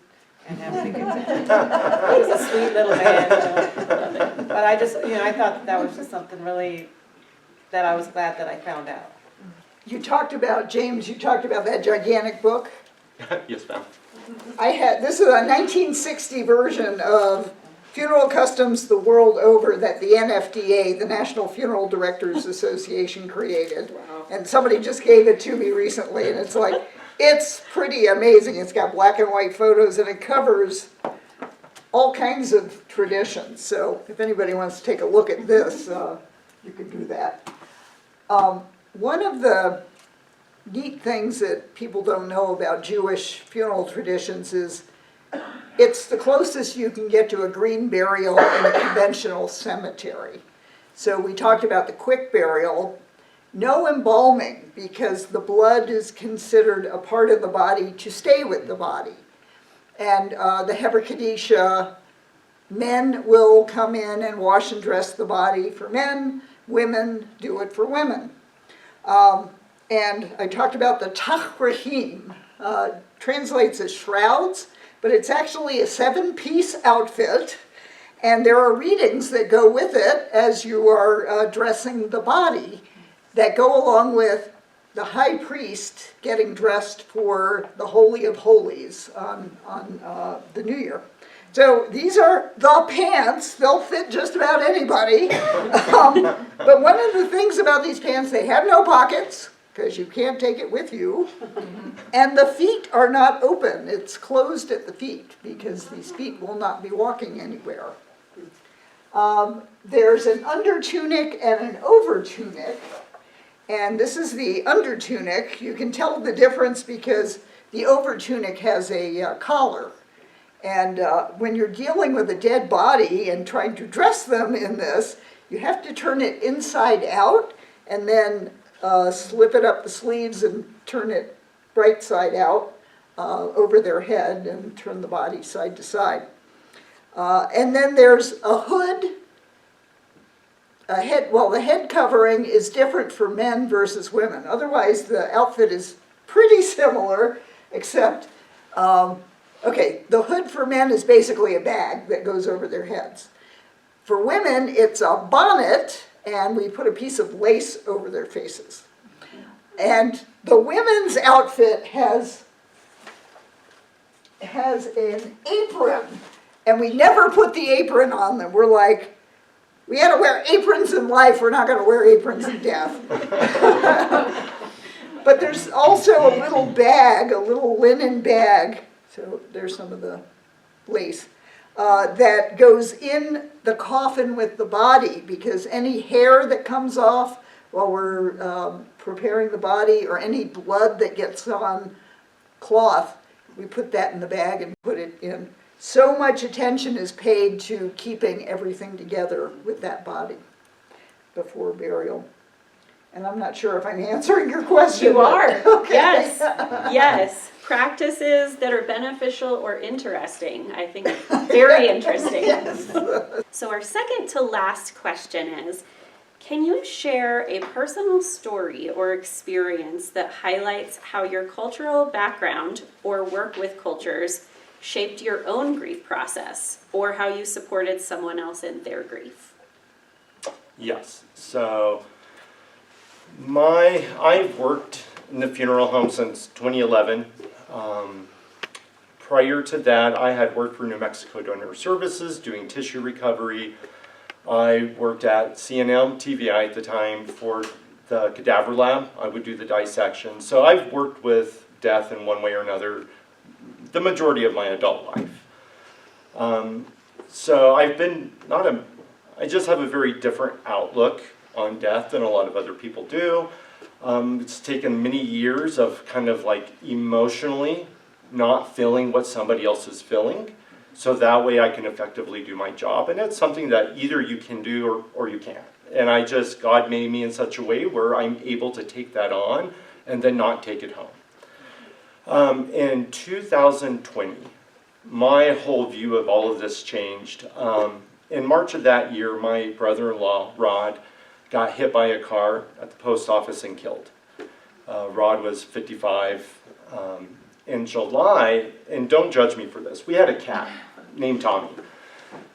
and having a good time. He was a sweet little man. You know. But I just, you know, I thought that was just something really that I was glad that I found out. You talked about, James, you talked about that gigantic book. Yes, ma'am. This is a 1960 version of Funeral Customs the World Over that the NFDA, the National Funeral Directors Association, created. Wow. And somebody just gave it to me recently, and it's like, it's pretty amazing. It's got black and white photos, and it covers all kinds of traditions. So if anybody wants to take a look at this, you can do that. One of the neat things that people don't know about Jewish funeral traditions is it's the closest you can get to a green burial in a conventional cemetery. So we talked about the quick burial. No embalming, because the blood is considered a part of the body to stay with the body. And the Chevrah Kaddisha, men will come in and wash and dress the body for men. Women do it for women. And I talked about the tachrachim, translates as shrouds, but it's actually a 7-piece outfit, and there are readings that go with it as you are dressing the body that go along with the high priest getting dressed for the Holy of Holies on the New Year. So these are the pants. They'll fit just about anybody. But one of the things about these pants, they have no pockets, because you can't take it with you. And the feet are not open. It's closed at the feet, because these feet will not be walking anywhere. There's an under tunic and an over tunic. And this is the under tunic. You can tell the difference because the over tunic has a collar. And when you're dealing with a dead body and trying to dress them in this, you have to turn it inside out and then slip it up the sleeves and turn it right side out over their head and turn the body side to side. And then there's a hood, a head, well, the head covering is different for men versus women. Otherwise, the outfit is pretty similar, except, okay, the hood for men is basically a bag that goes over their heads. For women, it's a bonnet, and we put a piece of lace over their faces. And the women's outfit has an apron, and we never put the apron on them. We're like, we had to wear aprons in life, we're not going to wear aprons in death. But there's also a little bag, a little linen bag, so there's some of the lace, that goes in the coffin with the body, because any hair that comes off while we're preparing the body, or any blood that gets on cloth, we put that in the bag and put it in. So much attention is paid to keeping everything together with that body before burial. And I'm not sure if I'm answering your question. You are. Okay. Yes. Yes. Practices that are beneficial or interesting. I think very interesting. Yes. So our second to last question is, can you share a personal story or experience that highlights how your cultural background or work with cultures shaped your own grief process, or how you supported someone else in their grief? Yes. So I've worked in the funeral home since 2011. Prior to that, I had worked for New Mexico Donor Services doing tissue recovery. I worked at CNM TVI at the time for the cadaver lab. I would do the dissection. So I've worked with death in one way or another the majority of my adult life. So I've been I just have a very different outlook on death than a lot of other people do. It's taken many years of kind of like emotionally not feeling what somebody else is feeling, so that way I can effectively do my job. And it's something that either you can do or you can't. And God made me in such a way where I'm able to take that on and then not take it home. In 2020, my whole view of all of this changed. In March of that year, my brother-in-law, Rod, got hit by a car at the post office and killed. Rod was 55. In July, and don't judge me for this, we had a cat named Tommy.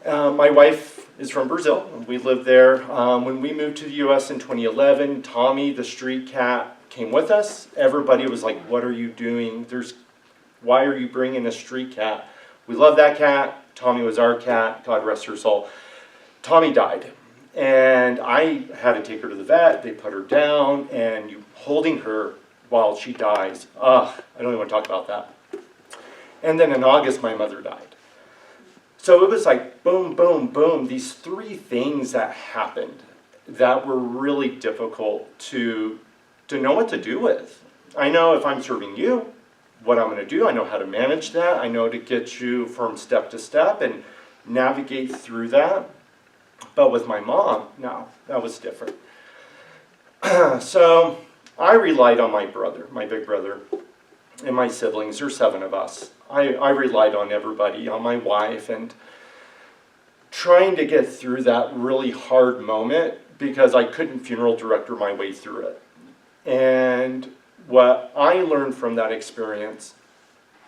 My wife is from Brazil. We lived there. When we moved to the U.S. in 2011, Tommy, the street cat, came with us. Everybody was like, what are you doing? Why are you bringing a street cat? We love that cat. Tommy was our cat. God rest her soul. Tommy died. And I had to take her to the vet. They put her down, and holding her while she dies. I don't even want to talk about that. And then in August, my mother died. So it was like boom, boom, boom. These three things that happened that were really difficult to know what to do with. I know if I'm serving you, what I'm going to do. I know how to manage that. I know to get you from step to step and navigate through that. But with my mom, no, that was different. So I relied on my brother, my big brother, and my siblings. There's 7 of us. I relied on everybody, on my wife, and trying to get through that really hard moment because I couldn't funeral director my way through it. And what I learned from that experience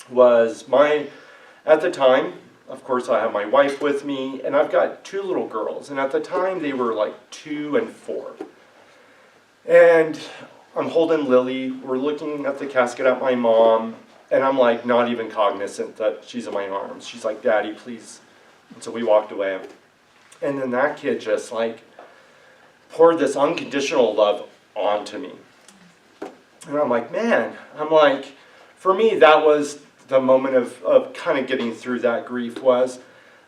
was at the time, of course, I have my wife with me, and I've got 2 little girls. And at the time, they were like 2 and 4. And I'm holding Lily. We're looking at the casket at my mom, and I'm like not even cognizant that she's in my arms. She's like, Daddy, please. And so we walked away. And then that kid just like poured this unconditional love onto me. And I'm like, man, for me, that was the moment of kind of getting through that grief. Was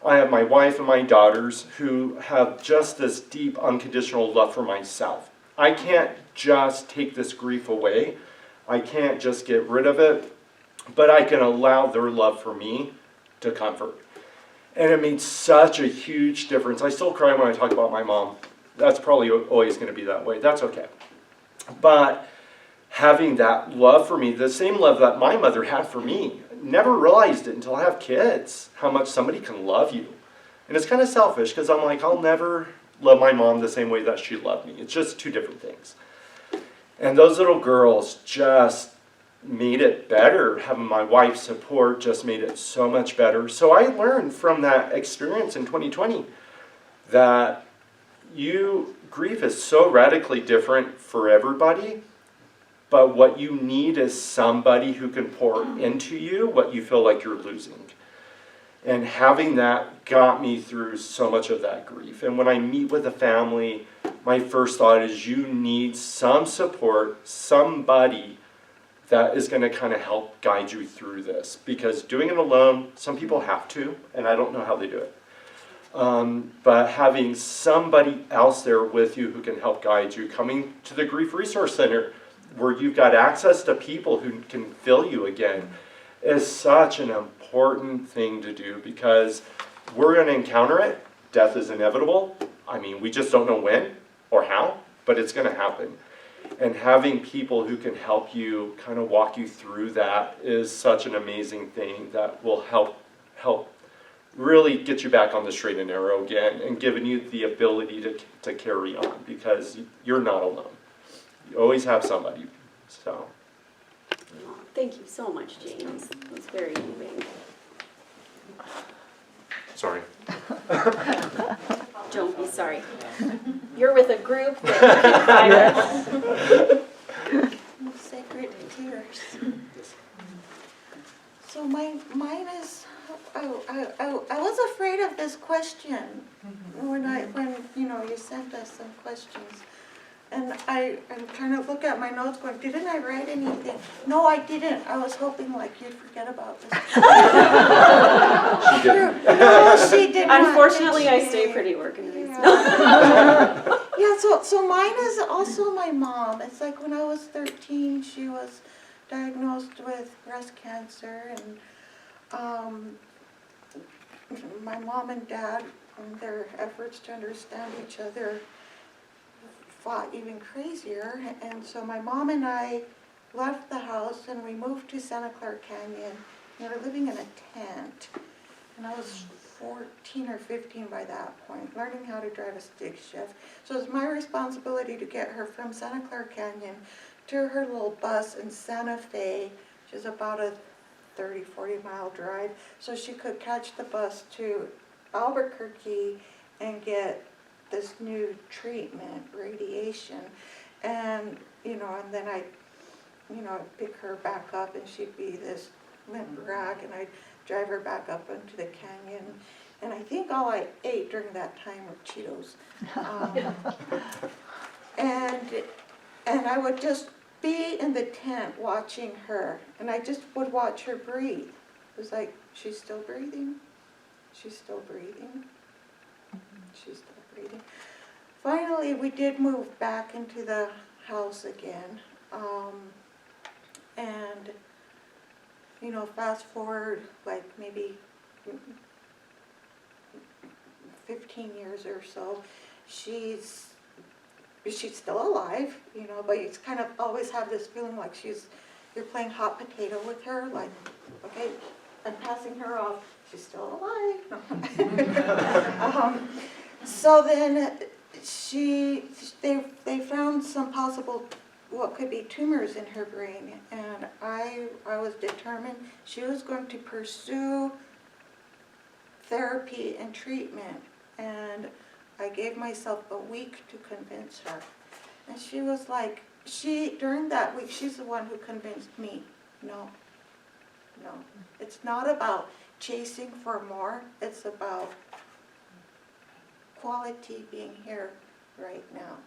I have my wife and my daughters who have just this deep unconditional love for myself. I can't just take this grief away. I can't just get rid of it, but I can allow their love for me to comfort. And it made such a huge difference. I still cry when I talk about my mom. That's probably always going to be that way. That's okay. But having that love for me, the same love that my mother had for me, never realized it until I have kids, how much somebody can love you. And it's kind of selfish because I'm like, I'll never love my mom the same way that she loved me. It's just two different things. And those little girls just made it better. Having my wife's support just made it so much better. So I learned from that experience in 2020 that grief is so radically different for everybody, but what you need is somebody who can pour into you what you feel like you're losing. And having that got me through so much of that grief. And when I meet with a family, my first thought is you need some support, somebody that is going to kind of help guide you through this. Because doing it alone, some people have to, and I don't know how they do it. But having somebody else there with you who can help guide you, coming to the Grief Resource Center where you've got access to people who can fill you again, is such an important thing to do, because we're going to encounter it. Death is inevitable. I mean, we just don't know when or how, but it's going to happen. And having people who can help you kind of walk you through that is such an amazing thing that will help really get you back on the straight and narrow again, and giving you the ability to carry on, because you're not alone. You always have somebody. So. Oh, thank you so much, James. It was very moving. Sorry. Don't be sorry. You're with a group that you can cry with. Sacred tears. So mine is, I was afraid of this question when you sent us some questions. And I'm trying to look at my notes going, didn't I write anything? No, I didn't. I was hoping like you'd forget about this. She didn't. No, she did not. Unfortunately, I did she? stay pretty organized. Yeah, so mine is also my mom. It's like when I was 13, she was diagnosed with breast cancer, and my mom and dad, in their efforts to understand each other, fought even crazier. And so my mom and I left the house and we moved to Santa Clara Canyon. We were living in a tent, and I was 14 or 15 by that point, learning how to drive a stick shift. So it was my responsibility to get her from Santa Clara Canyon to her little bus in Santa Fe, which is about a 30-40 mile drive, so she could catch the bus to Albuquerque and get this new treatment, radiation. And and then I'd pick her back up, and she'd be this limp wreck, and I'd drive her back up into the canyon. And I think all I ate during that time were Cheetos. And I would just be in the tent watching her, and I just would watch her breathe. It was like, she's still breathing, she's still breathing, she's still breathing. Finally, we did move back into the house again, and fast forward like maybe 15 years or so, she's still alive, but you kind of always have this feeling like you're playing hot potato with her, like, okay, I'm passing her off, she's still alive. So then they found some possible, what could be tumors in her brain, and I was determined she was going to pursue therapy and treatment, and I gave myself a week to convince her. And she was like, during that week, she's the one who convinced me, no, it's not about chasing for more, it's about quality being here right now.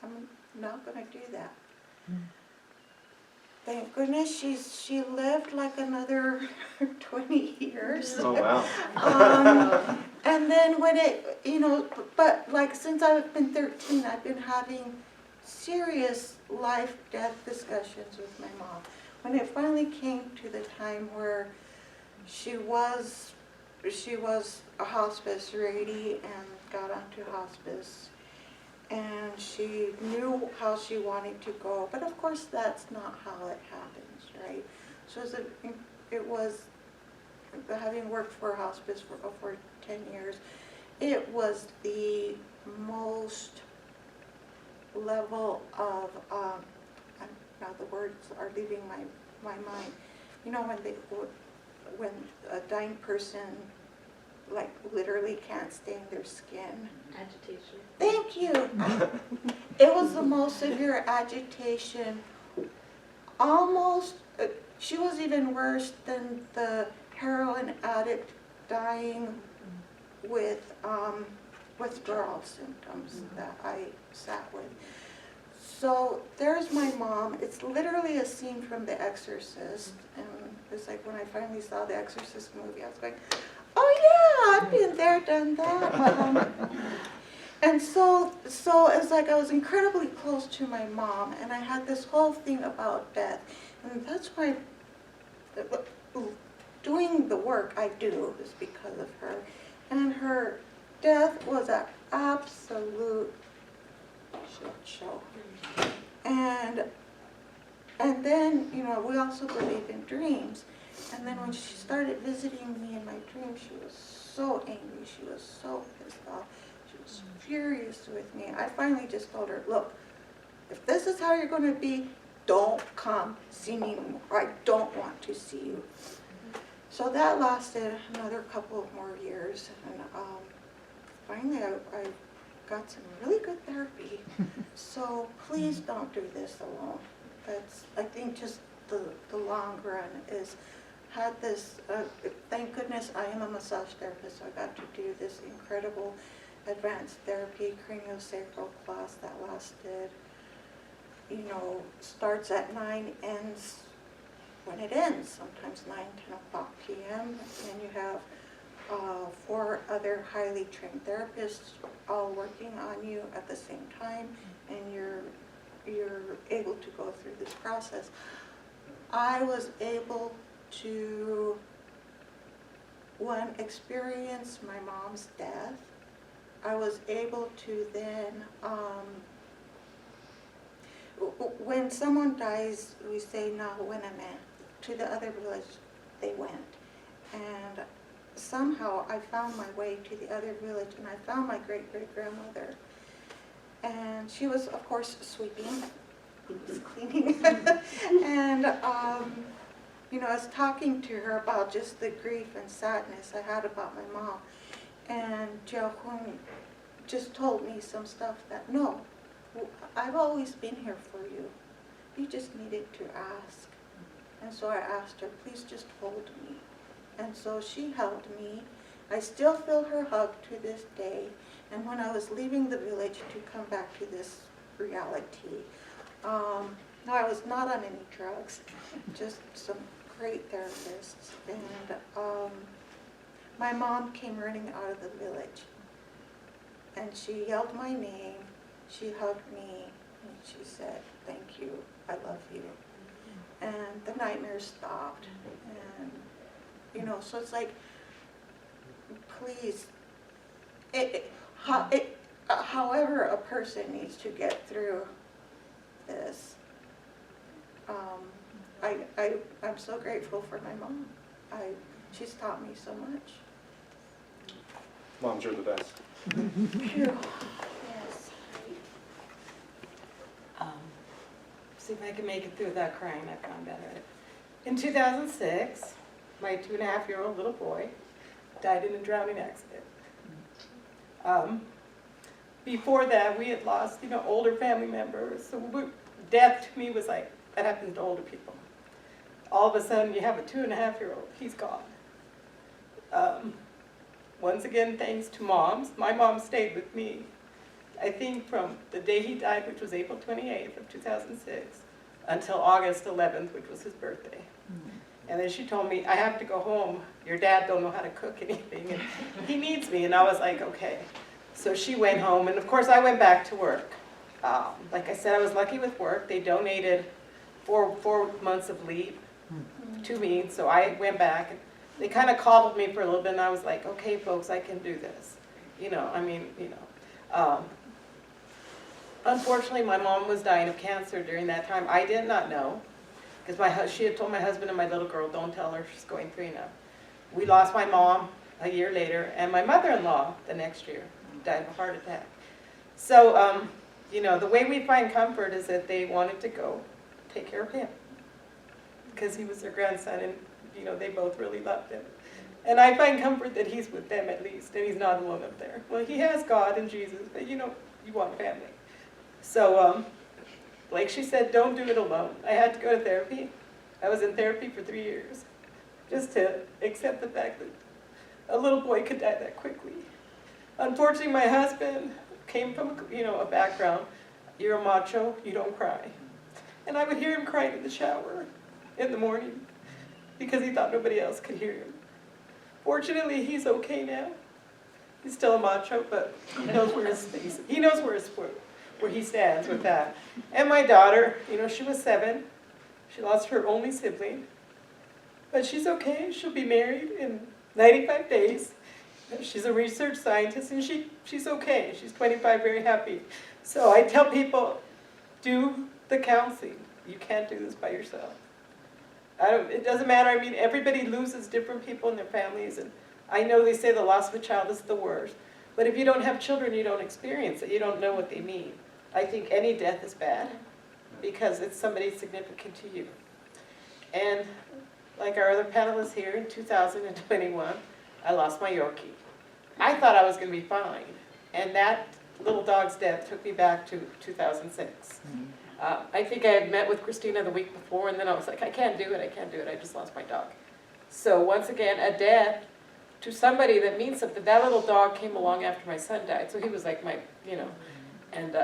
I'm not going to do that. Thank goodness she lived like another 20 years. Oh, wow. And then when but like since I've been 13, I've been having serious life-death discussions with my mom. When it finally came to the time where she was a hospice ready and got onto hospice, and she knew how she wanted to go, but of course that's not how it happens, right? So it was having worked for hospice for over 10 years, it was the most level of, now the words are leaving my mind. You know, when a dying person, like, literally can't stain their skin. Agitation. Thank you. It was the most severe agitation. Almost, she was even worse than the heroin addict dying with withdrawal symptoms that I sat with. So there's my mom. It's literally a scene from The Exorcist. And it's like when I finally saw The Exorcist movie, I was going, oh yeah, I've been there, done that. And so it's like I was incredibly close to my mom, and I had this whole thing about death. And that's why doing the work I do is because of her. And her death was an absolute shit show. And then, you know, we also believe in dreams. And then when she started visiting me in my dreams, she was so angry. She was so pissed off. She was furious with me. I finally just told her, look, if this is how you're going to be, don't come see me anymore. I don't want to see you. So that lasted another couple of more years. And finally, I got some really good therapy. So please don't do this alone. That's, I think, just the long run is had this, thank goodness I am a massage therapist, so I got to do this incredible advanced therapy craniosacral class that lasted, you know, starts at 9, ends when it ends, sometimes 9, 10 o'clock p.m. And you have 4 other highly trained therapists all working on you at the same time, and you're able to go through this process. I was able to, one, experience my mom's death. I was able to then, when someone dies, we say, "Na wename." To the other village, they went. And somehow I found my way to the other village, and I found my great-great-grandmother. And she was, of course, sweeping, was cleaning. And, you know, I was talking to her about just the grief and sadness I had about my mom. And Jiahun just told me some stuff that, no, I've always been here for you. You just needed to ask. And so I asked her, please just hold me. And so she held me. I still feel her hug to this day. And when I was leaving the village to come back to this reality, no, I was not on any drugs, just some great therapists. And my mom came running out of the village. And she yelled my name, she hugged me, and she said, thank you, I love you. And the nightmares stopped. And, you know, so it's like, please, however a person needs to get through this, I'm so grateful for my mom. She's taught me so much. Moms are the best. Phew. Yes. See if I can make it through without crying. I found better. In 2006, my 2.5-year-old little boy died in a drowning accident. Before that, we had lost, you know, older family members. So death to me was like, that happens to older people. All of a sudden, you have a 2.5-year-old, he's gone. Once again, thanks to moms. My mom stayed with me, I think from the day he died, which was April 28th of 2006, until August 11th, which was his birthday. And then she told me, I have to go home. Your dad don't know how to cook anything, and he needs me. And I was like, okay. So she went home, and of course I went back to work. Like I said, I was lucky with work. They donated 4 months of leave to me, so I went back. And they kind of coddled me for a little bit, and I was like, okay, folks, I can do this. You know, I mean, you know. Unfortunately, my mom was dying of cancer during that time. I did not know, because she had told my husband and my little girl, don't tell her she's going through enough. We lost my mom a year later, and my mother-in-law the next year died of a heart attack. So, you know, the way we find comfort is that they wanted to go take care of him because he was their grandson, and, you know, they both really loved him. And I find comfort that he's with them at least, and he's not alone up there. Well, he has God and Jesus, but, you know, you want family. So, like she said, don't do it alone. I had to go to therapy. I was in therapy for 3 years just to accept the fact that a little boy could die that quickly. Unfortunately, my husband came from, you know, a background, you're a macho, you don't cry. And I would hear him crying in the shower in the morning because he thought nobody else could hear him. Fortunately, he's okay now. He's still a macho, but he knows where his space, he knows where he stands with that. And my daughter, you know, she was 7. She lost her only sibling. But she's okay. She'll be married in 95 days. She's a research scientist, and she's okay. She's 25, very happy. So I tell people, do the counseling. You can't do this by yourself. It doesn't matter. I mean, everybody loses different people in their families, and I know they say the loss of a child is the worst. But if you don't have children, you don't experience it. You don't know what they mean. I think any death is bad because it's somebody significant to you. And like our other panelists here, in 2021, I lost my Yorkie. I thought I was going to be fine, and that little dog's death took me back to 2006. I think I had met with Christina the week before, and then I was like, I can't do it, I just lost my dog. So once again, a death to somebody that means something. That little dog came along after my son died, so he was like my, you know, and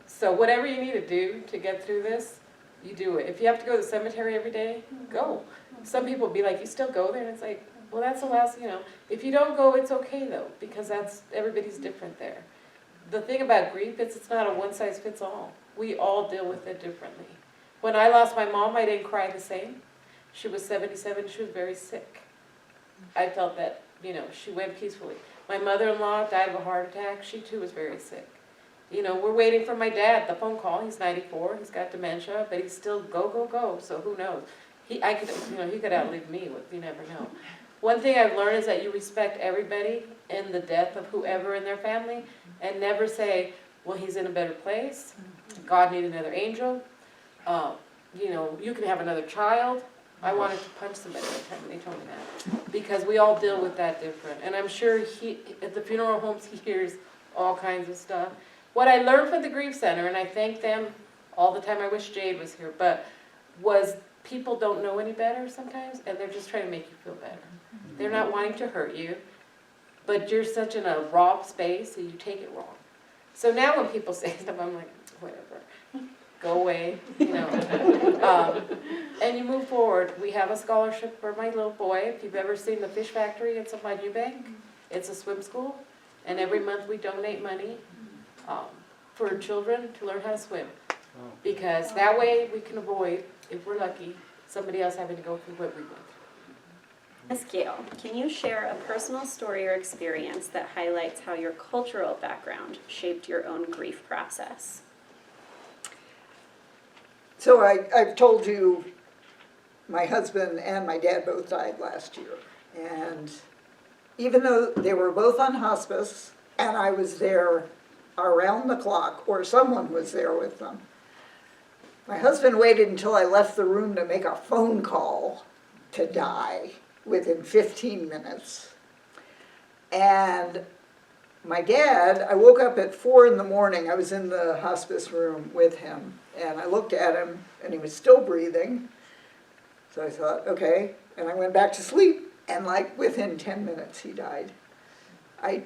so whatever you need to do to get through this, you do it. If you have to go to the cemetery every day, go. Some people be like, you still go there? And it's like, well, that's the last, you know. If you don't go, it's okay, though, because everybody's different there. The thing about grief is it's not a one-size-fits-all. We all deal with it differently. When I lost my mom, I didn't cry the same. She was 77. She was very sick. I felt that, you know, she went peacefully. My mother-in-law died of a heart attack. She, too, was very sick. You know, we're waiting for my dad, the phone call. He's 94. He's got dementia, but he's still go, go, go. So who knows? He could outlive me. You never know. One thing I've learned is that you respect everybody in the death of whoever in their family, and never say, well, he's in a better place. God needs another angel. You know, you can have another child. I wanted to punch somebody one time when they told me that, because we all deal with that different. And I'm sure at the funeral homes he hears all kinds of stuff. What I learned from the Grief Center, and I thank them all the time, I wish Jade was here, but was people don't know any better sometimes, and they're just trying to make you feel better. They're not wanting to hurt you, but you're such in a raw space that you take it wrong. So now when people say stuff, I'm like, whatever, go away, you know. And you move forward. We have a scholarship for my little boy. If you've ever seen the Fish Factory, it's up by Newbank. It's a swim school, and every month we donate money for children to learn how to swim. Because that way we can avoid, if we're lucky, somebody else having to go through what we went through. Ms. Gail, can you share a personal story or experience that highlights how your cultural background shaped your own grief process? So I've told you my husband and my dad both died last year. And even though they were both on hospice and I was there around the clock, or someone was there with them, my husband waited until I left the room to make a phone call to die within 15 minutes. And my dad, I woke up at 4 in the morning. I was in the hospice room with him, and I looked at him, and he was still breathing. So I thought, okay, and I went back to sleep, and like within 10 minutes he died. I,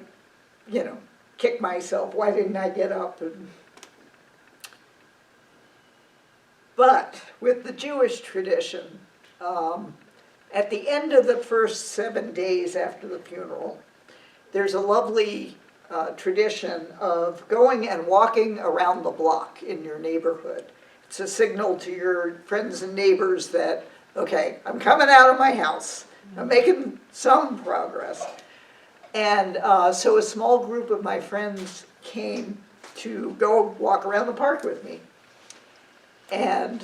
you know, kicked myself. Why didn't I get up? But with the Jewish tradition, at the end of the first 7 days after the funeral, there's a lovely tradition of going and walking around the block in your neighborhood. It's a signal to your friends and neighbors that, okay, I'm coming out of my house. I'm making some progress. And so a small group of my friends came to go walk around the park with me. And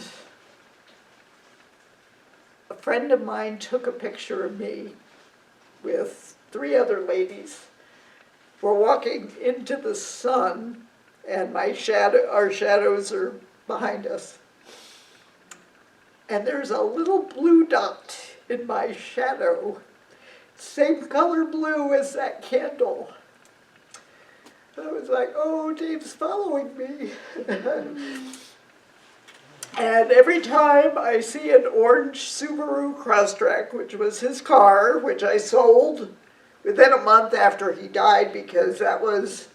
a friend of mine took a picture of me with 3 other ladies. We're walking into the sun, and our shadows are behind us. And there's a little blue dot in my shadow, same color blue as that candle. I was like, oh, Dave's following me. And every time I see an orange Subaru Crosstrek, which was his car, which I sold within a month after he died because that was,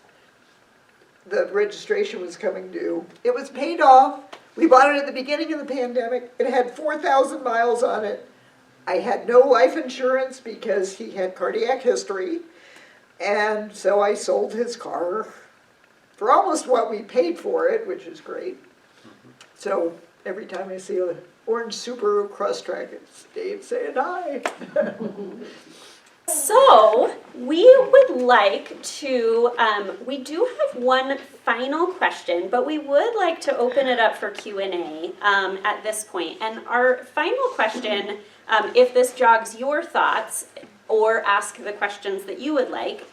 the registration was coming due. It was paid off. We bought it at the beginning of the pandemic. It had 4,000 miles on it. I had no life insurance because he had cardiac history. And so I sold his car for almost what we paid for it, which is great. So every time I see an orange Subaru Crosstrek, it's Dave saying hi. So we would like to, we do have one final question, but we would like to open it up for Q&A at this point. And our final question, if this jogs your thoughts or ask the questions that you would like,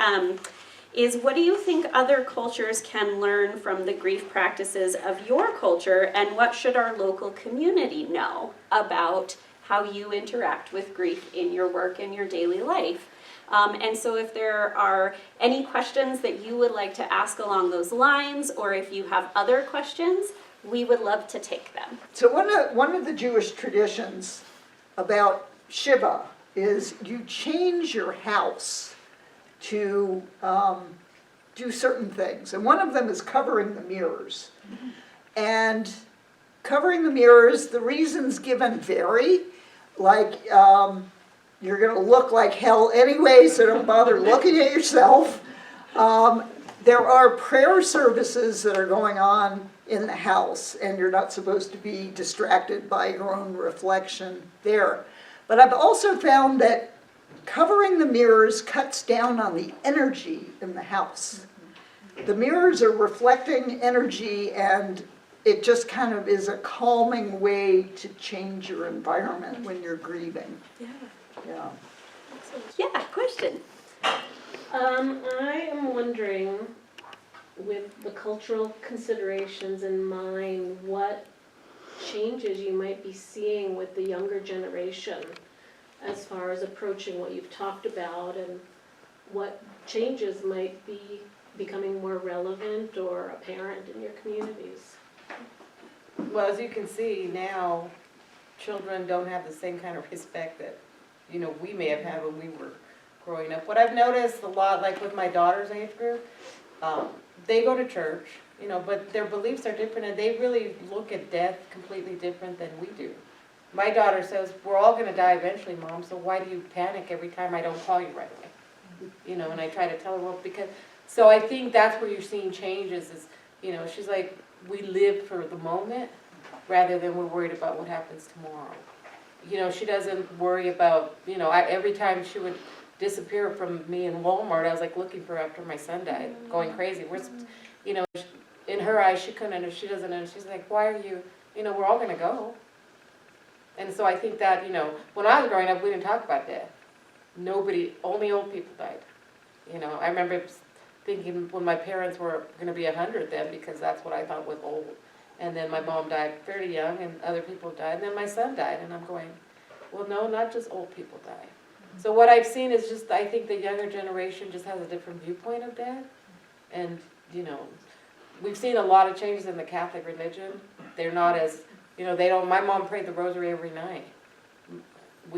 is what do you think other cultures can learn from the grief practices of your culture, and what should our local community know about how you interact with grief in your work and your daily life? And so if there are any questions that you would like to ask along those lines, or if you have other questions, we would love to take them. So one of the Jewish traditions about Shiva is you change your house to do certain things. And one of them is covering the mirrors. And covering the mirrors, the reasons given vary. Like, you're going to look like hell anyway, so don't bother looking at yourself. There are prayer services that are going on in the house, and you're not supposed to be distracted by your own reflection there. But I've also found that covering the mirrors cuts down on the energy in the house. The mirrors are reflecting energy, and it just kind of is a calming way to change your environment when you're grieving. Yeah. Yeah, question. I am wondering, with the cultural considerations in mind, what changes you might be seeing with the younger generation as far as approaching what you've talked about, and what changes might be becoming more relevant or apparent in your communities. Well, as you can see now, children don't have the same kind of respect that, you know, we may have had when we were growing up. What I've noticed a lot, like with my daughter's age group, they go to church, you know, but their beliefs are different, and they really look at death completely different than we do. My daughter says, we're all going to die eventually, Mom, so why do you panic every time I don't call you right away? You know, and I try to tell her, well, because, so I think that's where you're seeing changes is, you know, she's like, we live for the moment rather than we're worried about what happens tomorrow. You know, she doesn't worry about, you know, every time she would disappear from me in Walmart, I was like looking for her after my son died, going crazy. You know, in her eyes, she couldn't understand, she doesn't understand. She's like, why are you, you know, we're all going to go. And so I think that, you know, when I was growing up, we didn't talk about death. Nobody, only old people died. You know, I remember thinking when my parents were going to be 100 then, because that's what I thought was old. And then my mom died fairly young, and other people died, and then my son died, and I'm going, well, no, not just old people die. So what I've seen is just, I think the younger generation just has a different viewpoint of death. And, you know, we've seen a lot of changes in the Catholic religion. They're not as, you know, they don't, my mom prayed the rosary every night.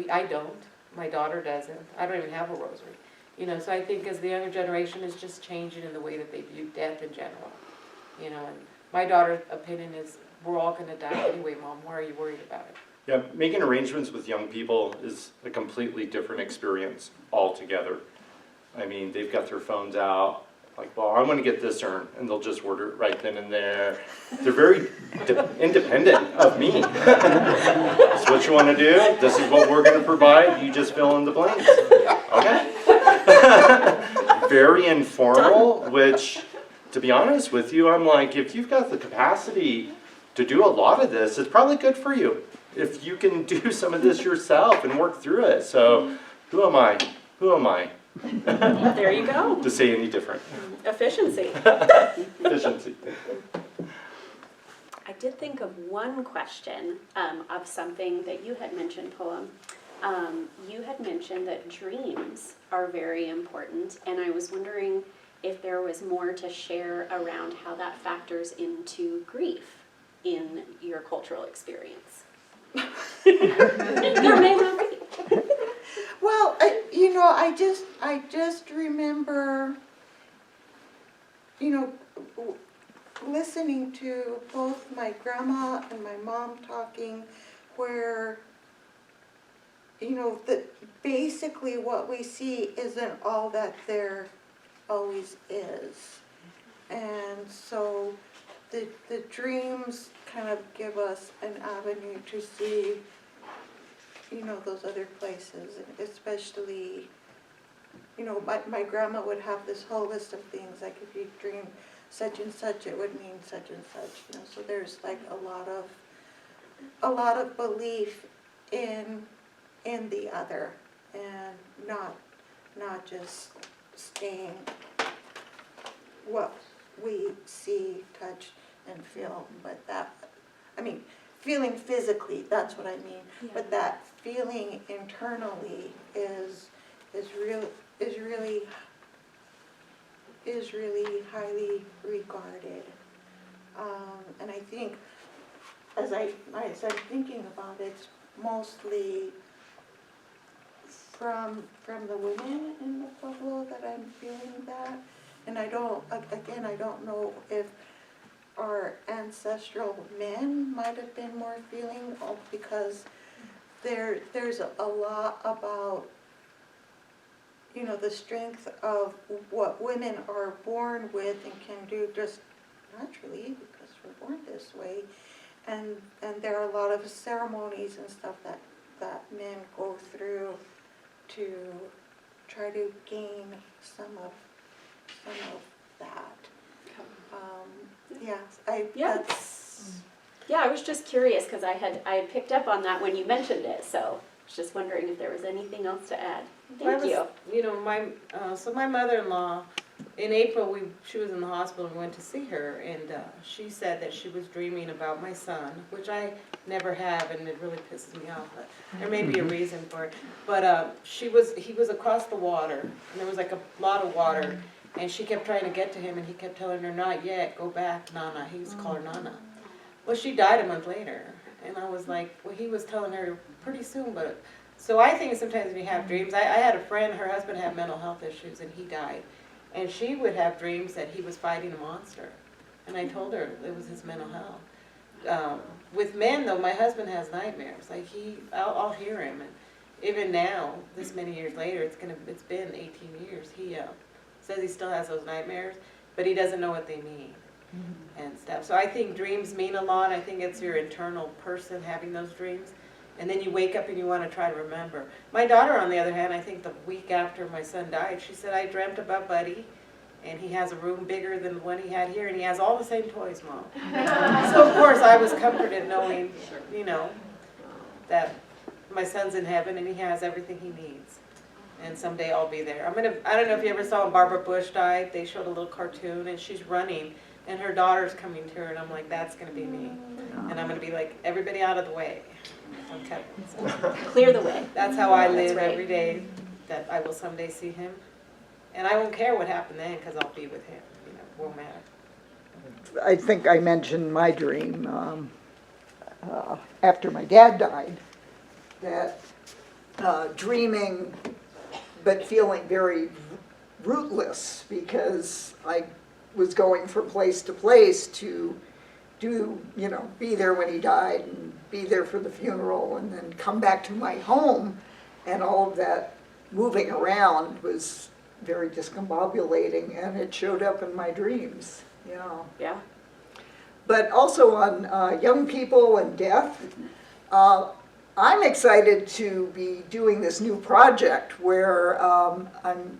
I don't. My daughter doesn't. I don't even have a rosary. You know, so I think as the younger generation is just changing in the way that they view death in general. You know, and my daughter's opinion is, we're all going to die anyway, Mom. Why are you worried about it? Yeah, making arrangements with young people is a completely different experience altogether. I mean, they've got their phones out, like, well, I want to get this urn, and they'll just order it right then and there. They're very independent of me. This is what you want to do, this is what we're going to provide, you just fill in the blanks. Okay? Very informal, which, to be honest with you, I'm like, if you've got the capacity to do a lot of this, it's probably good for you. If you can do some of this yourself and work through it. So who am I Who am I There you go. to say any different? Efficiency. Efficiency. I did think of one question of something that you had mentioned, Poem. You had mentioned that dreams are very important, and I was wondering if there was more to share around how that factors into grief in your cultural experience. There may not be. Well, I just remember, listening to both my grandma and my mom talking, where, that basically what we see isn't all that there always is. And so the dreams kind of give us an avenue to see, those other places, and especially, my grandma would have this whole list of things, like if you dream such and such, it would mean such and such, so there's like a lot of belief in the other, and not just staying what we see, touch, and feel, but feeling physically, that's what I mean. Yeah. But that feeling internally is really highly regarded. And I think, as I'm thinking about it, it's mostly from the women in the Pueblo that I'm feeling that. And I don't know if our ancestral men might have been more feeling, because there's a lot about, the strength of what women are born with and can do just naturally, because we're born this way. And there are a lot of ceremonies and stuff that men go through to try to gain some of that. Yeah, I was just curious because I had picked up on that when you mentioned it, so I was just wondering if there was anything else to add. Thank you. So my mother-in-law, in April, she was in the hospital, we went to see her, and she said that she was dreaming about my son, which I never have, and it really pisses me off, but there may be a reason for it. But he was across the water, and there was like a lot of water, and she kept trying to get to him, and he kept telling her, not yet, go back, Nana. He used to call her Nana. Well, she died a month later, and I was like, well, he was telling her pretty soon, but... So I think sometimes when you have dreams, I had a friend, her husband had mental health issues, and he died. And she would have dreams that he was fighting a monster. And I told her it was his mental health. With men, though, my husband has nightmares. Like I'll hear him. And even now, this many years later, it's been 18 years, he says he still has those nightmares, but he doesn't know what they mean and stuff. So I think dreams mean a lot. I think it's your internal person having those dreams. And then you wake up and you want to try to remember. My daughter, on the other hand, I think the week after my son died, she said, I dreamt about Buddy, and he has a room bigger than the one he had here, and he has all the same toys, Mom. So, of course, I was comforted knowing, that my son's in heaven and he has everything he needs. And someday I'll be there. I don't know if you ever saw when Barbara Bush died, they showed a little cartoon, and she's running, and her daughter's coming to her, and I'm like, that's going to be me. And I'm going to be like, everybody out of the way. Okay. So Clear the way. that's how I live right. every day, that I will someday see him. And I won't care what happened then, because I'll be with him. It won't matter. I think I mentioned my dream after my dad died, that dreaming but feeling very rootless, because I was going from place to place to be there when he died and be there for the funeral and then come back to my home, and all of that moving around was very discombobulating, and it showed up in my dreams. Yeah. But also on young people and death, I'm excited to be doing this new project where I'm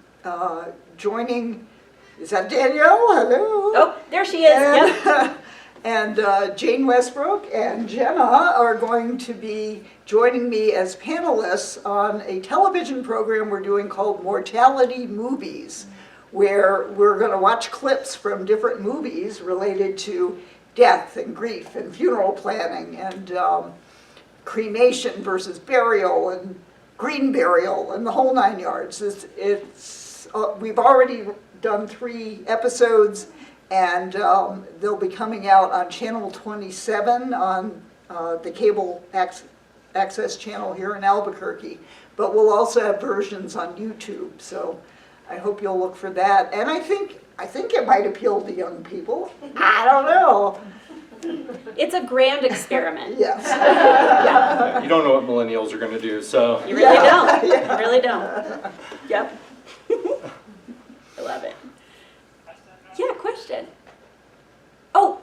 joining, is that Danielle? Hello? Oh, there she is. Yep. And Jane Westbrook and Genna are going to be joining me as panelists on a television program we're doing called Mortality Movies, where we're going to watch clips from different movies related to death and grief and funeral planning and cremation versus burial and green burial and the whole 9 yards. We've already done 3 episodes, and they'll be coming out on Channel 27 on the cable access channel here in Albuquerque. But we'll also have versions on YouTube, so I hope you'll look for that. And I think it might appeal to young people. I don't know. It's a grand experiment. Yes. Yeah. You don't know what millennials are going to do, so. You really don't. You really don't. Yep. I love it. Yeah, question. Oh,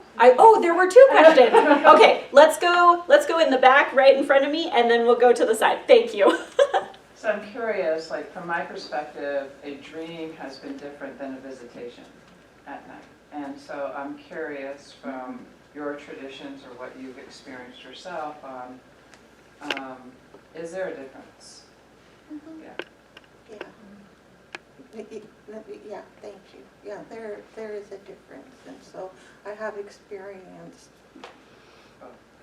there were 2 questions. Okay, let's go in the back right in front of me, and then we'll go to the side. Thank you. So I'm curious, like from my perspective, a dream has been different than a visitation at night. And so I'm curious from your traditions or what you've experienced yourself on, is there a difference? Yeah. Yeah, thank you. Yeah, there is a difference, and so I have experienced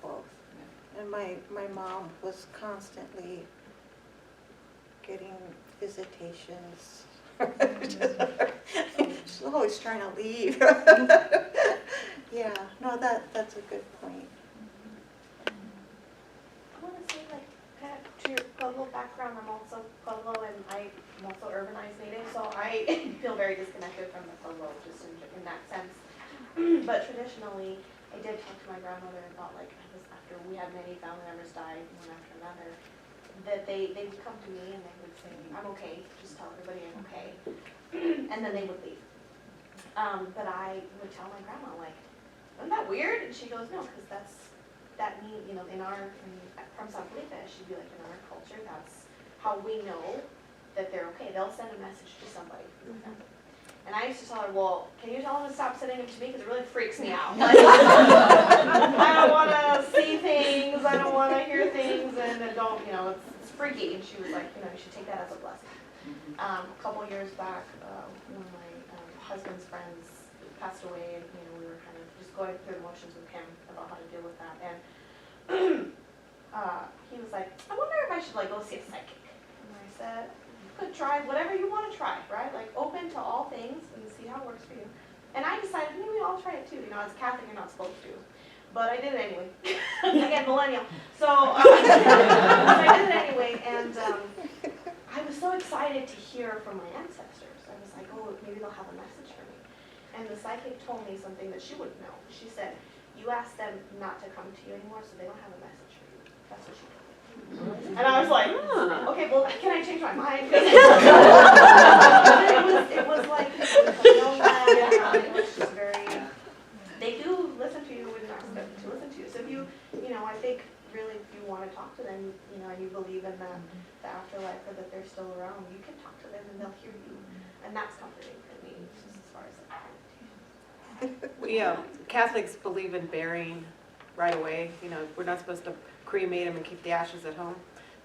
both. And my mom was constantly getting visitations. She's always trying to leave. Yeah, no, that's a good point. I want to say, like, kind of to your Pueblo background, I'm also Pueblo and I'm also urbanized native, so I feel very disconnected from the Pueblo just in that sense. But traditionally, I did talk to my grandmother and thought, like, after we had many family members die one after another, that they would come to me and they would say, I'm okay, just tell everybody I'm okay. And then they would leave. But I would tell my grandma, like, isn't that weird? And she goes, no, because that means, you know, from San Felipe, she'd be like, in our culture, that's how we know that they're okay. They'll send a message to somebody from the family. And I used to tell her, well, can you tell them to stop sending them to me? Because it really freaks me out. Like, I don't want to see things, I don't want to hear things, and it don't, you know, it's freaky. And she was like, you know, you should take that as a blessing. A couple years back, one of my husband's friends passed away, and, you know, we were kind of just going through the motions with him about how to deal with that. And he was like, I wonder if I should, like, go see a psychic. And I said, could try whatever you want to try, right? Like, open to all things and see how it works for you. And I decided, maybe I'll try it too. You know, as a Catholic, you're not supposed to. But I did it anyway. Again, millennial. So I did it anyway, and I was so excited to hear from my ancestors. I was like, oh, maybe they'll have a message for me. And the psychic told me something that she wouldn't know. She said, you asked them not to come to you anymore, so they don't have a message for you. That's what she told me. And I was like, okay, well, can I change my mind? it was like, it was just very, they do listen to you when you're not expected to listen to you. So if you know, I think really if you want to talk to them, you know, and you believe in the afterlife or that they're still around, you can talk to them and they'll hear you. And that's comforting for me, just as far as that. We Catholics believe in burying right away. You know, we're not supposed to cremate them and keep the ashes at home.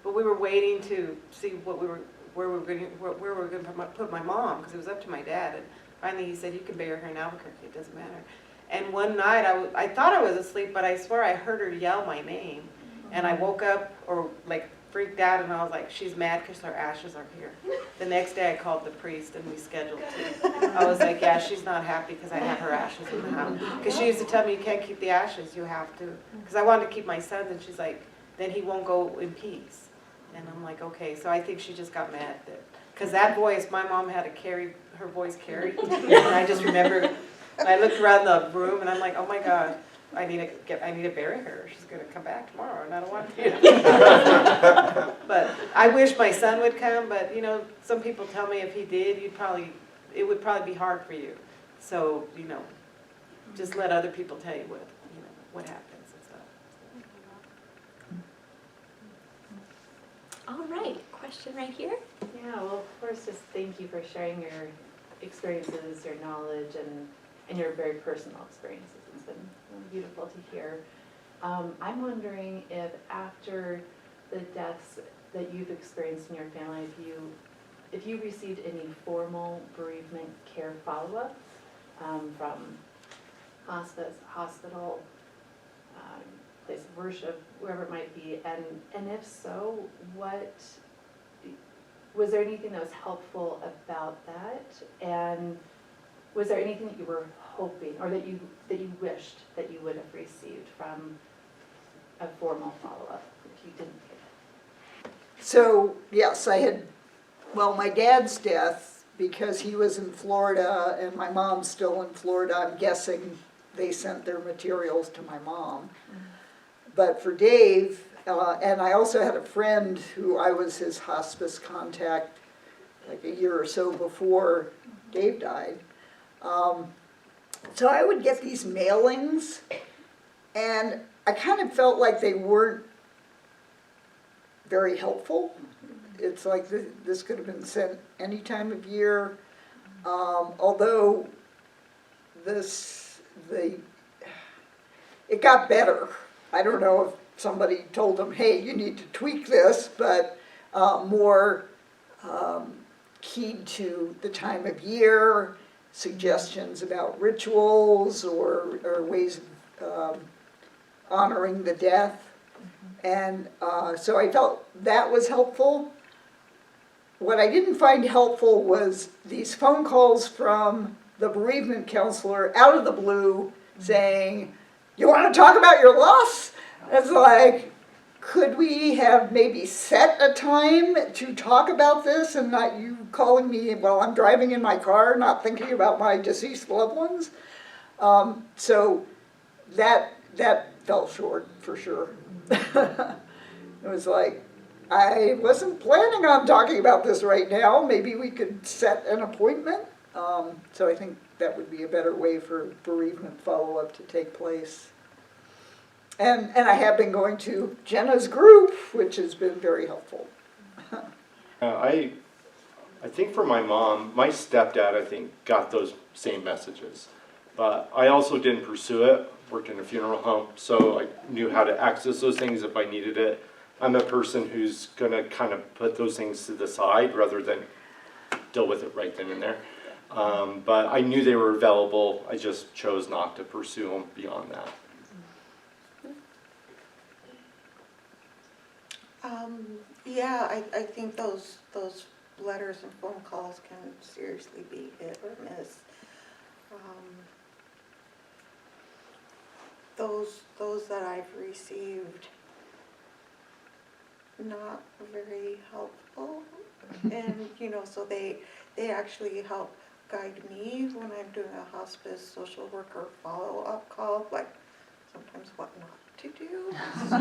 But we were waiting to see where we were going to put my mom, because it was up to my dad. And finally he said, you can bury her in Albuquerque, it doesn't matter. And one night I thought I was asleep, but I swear I heard her yell my name. And I woke up, or like freaked out, and I was like, she's mad because her ashes are here. The next day I called the priest and we scheduled to. I was like, yeah, she's not happy because I have her ashes in the house. Because she used to tell me, you can't keep the ashes, you have to. Because I wanted to keep my son, and she's like, then he won't go in peace. And I'm like, okay, so I think she just got mad. Because that voice, my mom had to carry her voice carried. And I just remember, I looked around the room and I'm like, oh my God. I need to bury her. She's going to come back tomorrow, and I don't want to. But I wish my son would come. But you know, some people tell me if he did, it would probably be hard for you. So you know, just let other people tell you what happens and stuff. All right, question right here. Yeah, well, first, just thank you for sharing your experiences, your knowledge, and your very personal experiences. It's been beautiful to hear. I'm wondering if after the deaths that you've experienced in your family, if you received any formal bereavement care follow-up from hospice, hospital, place of worship, wherever it might be, and if so, was there anything that was helpful about that? And was there anything that you were hoping, or that you wished that you would have received from a formal follow-up if you didn't get it? So, yes, my dad's death, because he was in Florida and my mom's still in Florida, I'm guessing they sent their materials to my mom. But for Dave, and I also had a friend who I was his hospice contact like a year or so before Dave died. So I would get these mailings, and I kind of felt like they weren't very helpful. It's like this could have been sent any time of year, although it got better. I don't know if somebody told them, hey, you need to tweak this, but more keyed to the time of year, suggestions about rituals or ways of honoring the death. And so I felt that was helpful. What I didn't find helpful was these phone calls from the bereavement counselor out of the blue saying, you want to talk about your loss? It's like, could we have maybe set a time to talk about this and not you calling me while I'm driving in my car, not thinking about my deceased loved ones? So that fell short for sure. It was like, I wasn't planning on talking about this right now. Maybe we could set an appointment. So I think that would be a better way for bereavement follow-up to take place. And I have been going to Genna's group, which has been very helpful. I think for my mom, my stepdad, I think, got those same messages. But I also didn't pursue it, worked in a funeral home, so I knew how to access those things if I needed it. I'm a person who's going to kind of put those things to the side rather than deal with it right then and there. But I knew they were available. I just chose not to pursue them beyond that. Yeah, I think those letters and phone calls can seriously be hit or miss. Those that I've received, not very helpful. And, so they actually help guide me when I'm doing a hospice social worker follow-up call, like sometimes what not to do. So,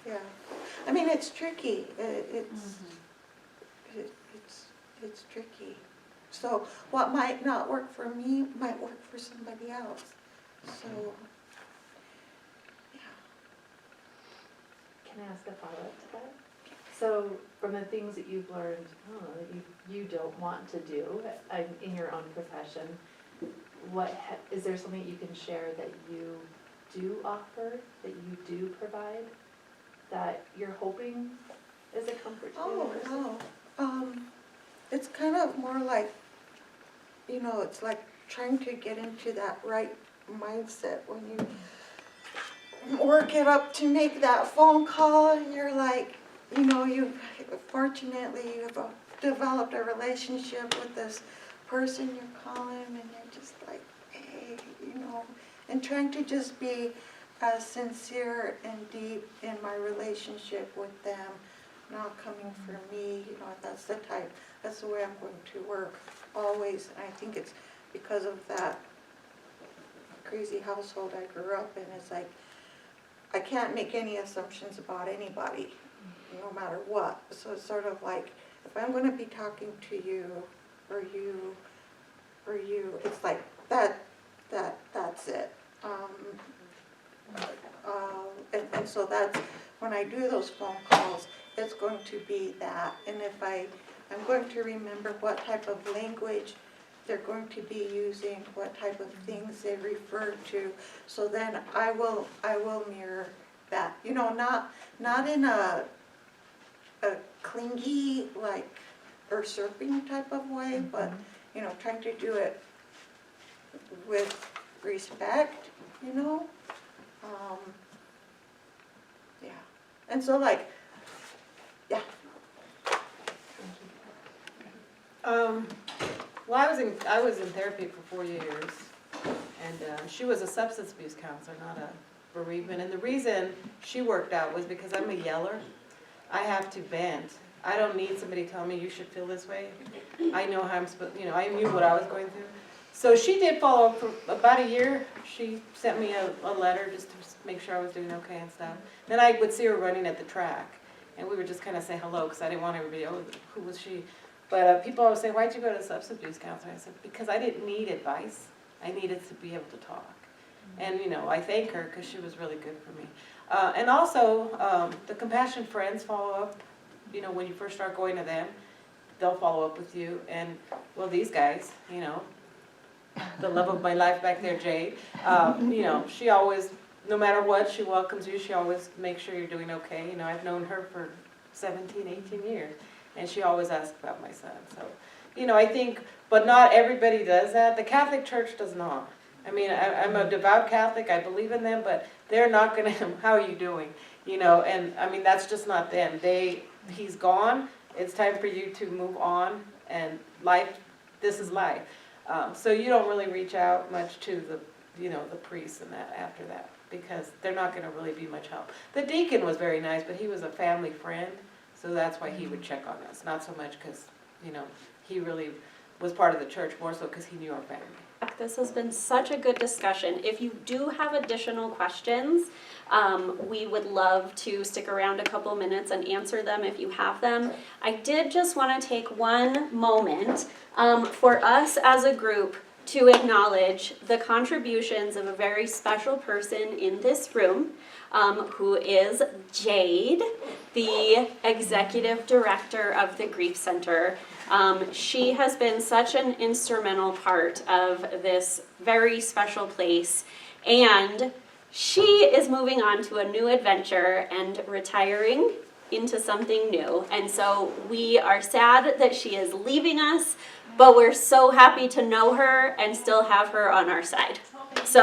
yeah. I mean, it's tricky. It's tricky. So what might not work for me might work for somebody else. So, yeah. Can I ask a follow-up to that? So from the things that you've learned that you don't want to do in your own profession, is there something you can share that you do offer, that you do provide, that you're hoping is a comfort to the person? No. It's kind of more like, it's like trying to get into that right mindset when you work it up to make that phone call and you're like, fortunately you've developed a relationship with this person you're calling and you're just like, hey, and trying to just be as sincere and deep in my relationship with them, not coming for me, that's the way I'm going to work always. And I think it's because of that crazy household I grew up in. It's like, I can't make any assumptions about anybody, no matter what. So it's sort of like, if I'm going to be talking to you, or you, it's like, that's it. And so that's, when I do those phone calls, it's going to be that. And if I'm going to remember what type of language they're going to be using, what type of things they refer to. So then I will mirror that. You know, not in a clingy, like, usurping type of way, but, you know, trying to do it with respect, you know? Yeah. And so, like, yeah. Well, I was in therapy for 4 years, and she was a substance abuse counselor, not a bereavement. And the reason she worked out was because I'm a yeller. I have to vent. I don't need somebody telling me you should feel this way. I know how I'm supposed, you know, I knew what I was going through. So she did follow up for about a year. She sent me a letter just to make sure I was doing okay and stuff. Then I would see her running at the track, and we would just kind of say hello because I didn't want everybody, oh, who was she? But people always say, why'd you go to substance abuse counselor? I said, because I didn't need advice. I needed to be able to talk. And, you know, I thank her because she was really good for me. And also, the compassion friends follow up. You know, when you first start going to them, they'll follow up with you. And, well, these guys, you know, the love of my life back there, Jade, you know, she always, no matter what, she welcomes you. She always makes sure you're doing okay. You know, I've known her for 17, 18 years. And she always asks about my son. So, you know, I think, but not everybody does that. The Catholic Church does not. I mean, I'm a devout Catholic. I believe in them, but they're not going to, how are you doing? You know, and I mean, that's just not them. He's gone. It's time for you to move on. And life, this is life. So you don't really reach out much to the, you know, the priests and that after that, because they're not going to really be much help. The deacon was very nice, but he was a family friend. So that's why he would check on us, not so much because, you know, he really was part of the church, more so because he knew our family. This has been such a good discussion. If you do have additional questions, we would love to stick around a couple minutes and answer them if you have them. I did just want to take one moment for us as a group to acknowledge the contributions of a very special person in this room, who is Jade, the executive director of the Grief Center. She has been such an instrumental part of this very special place, and she is moving on to a new adventure and retiring into something new. And so we are sad that she is leaving us, but we're so happy to know her and still have her on our side. So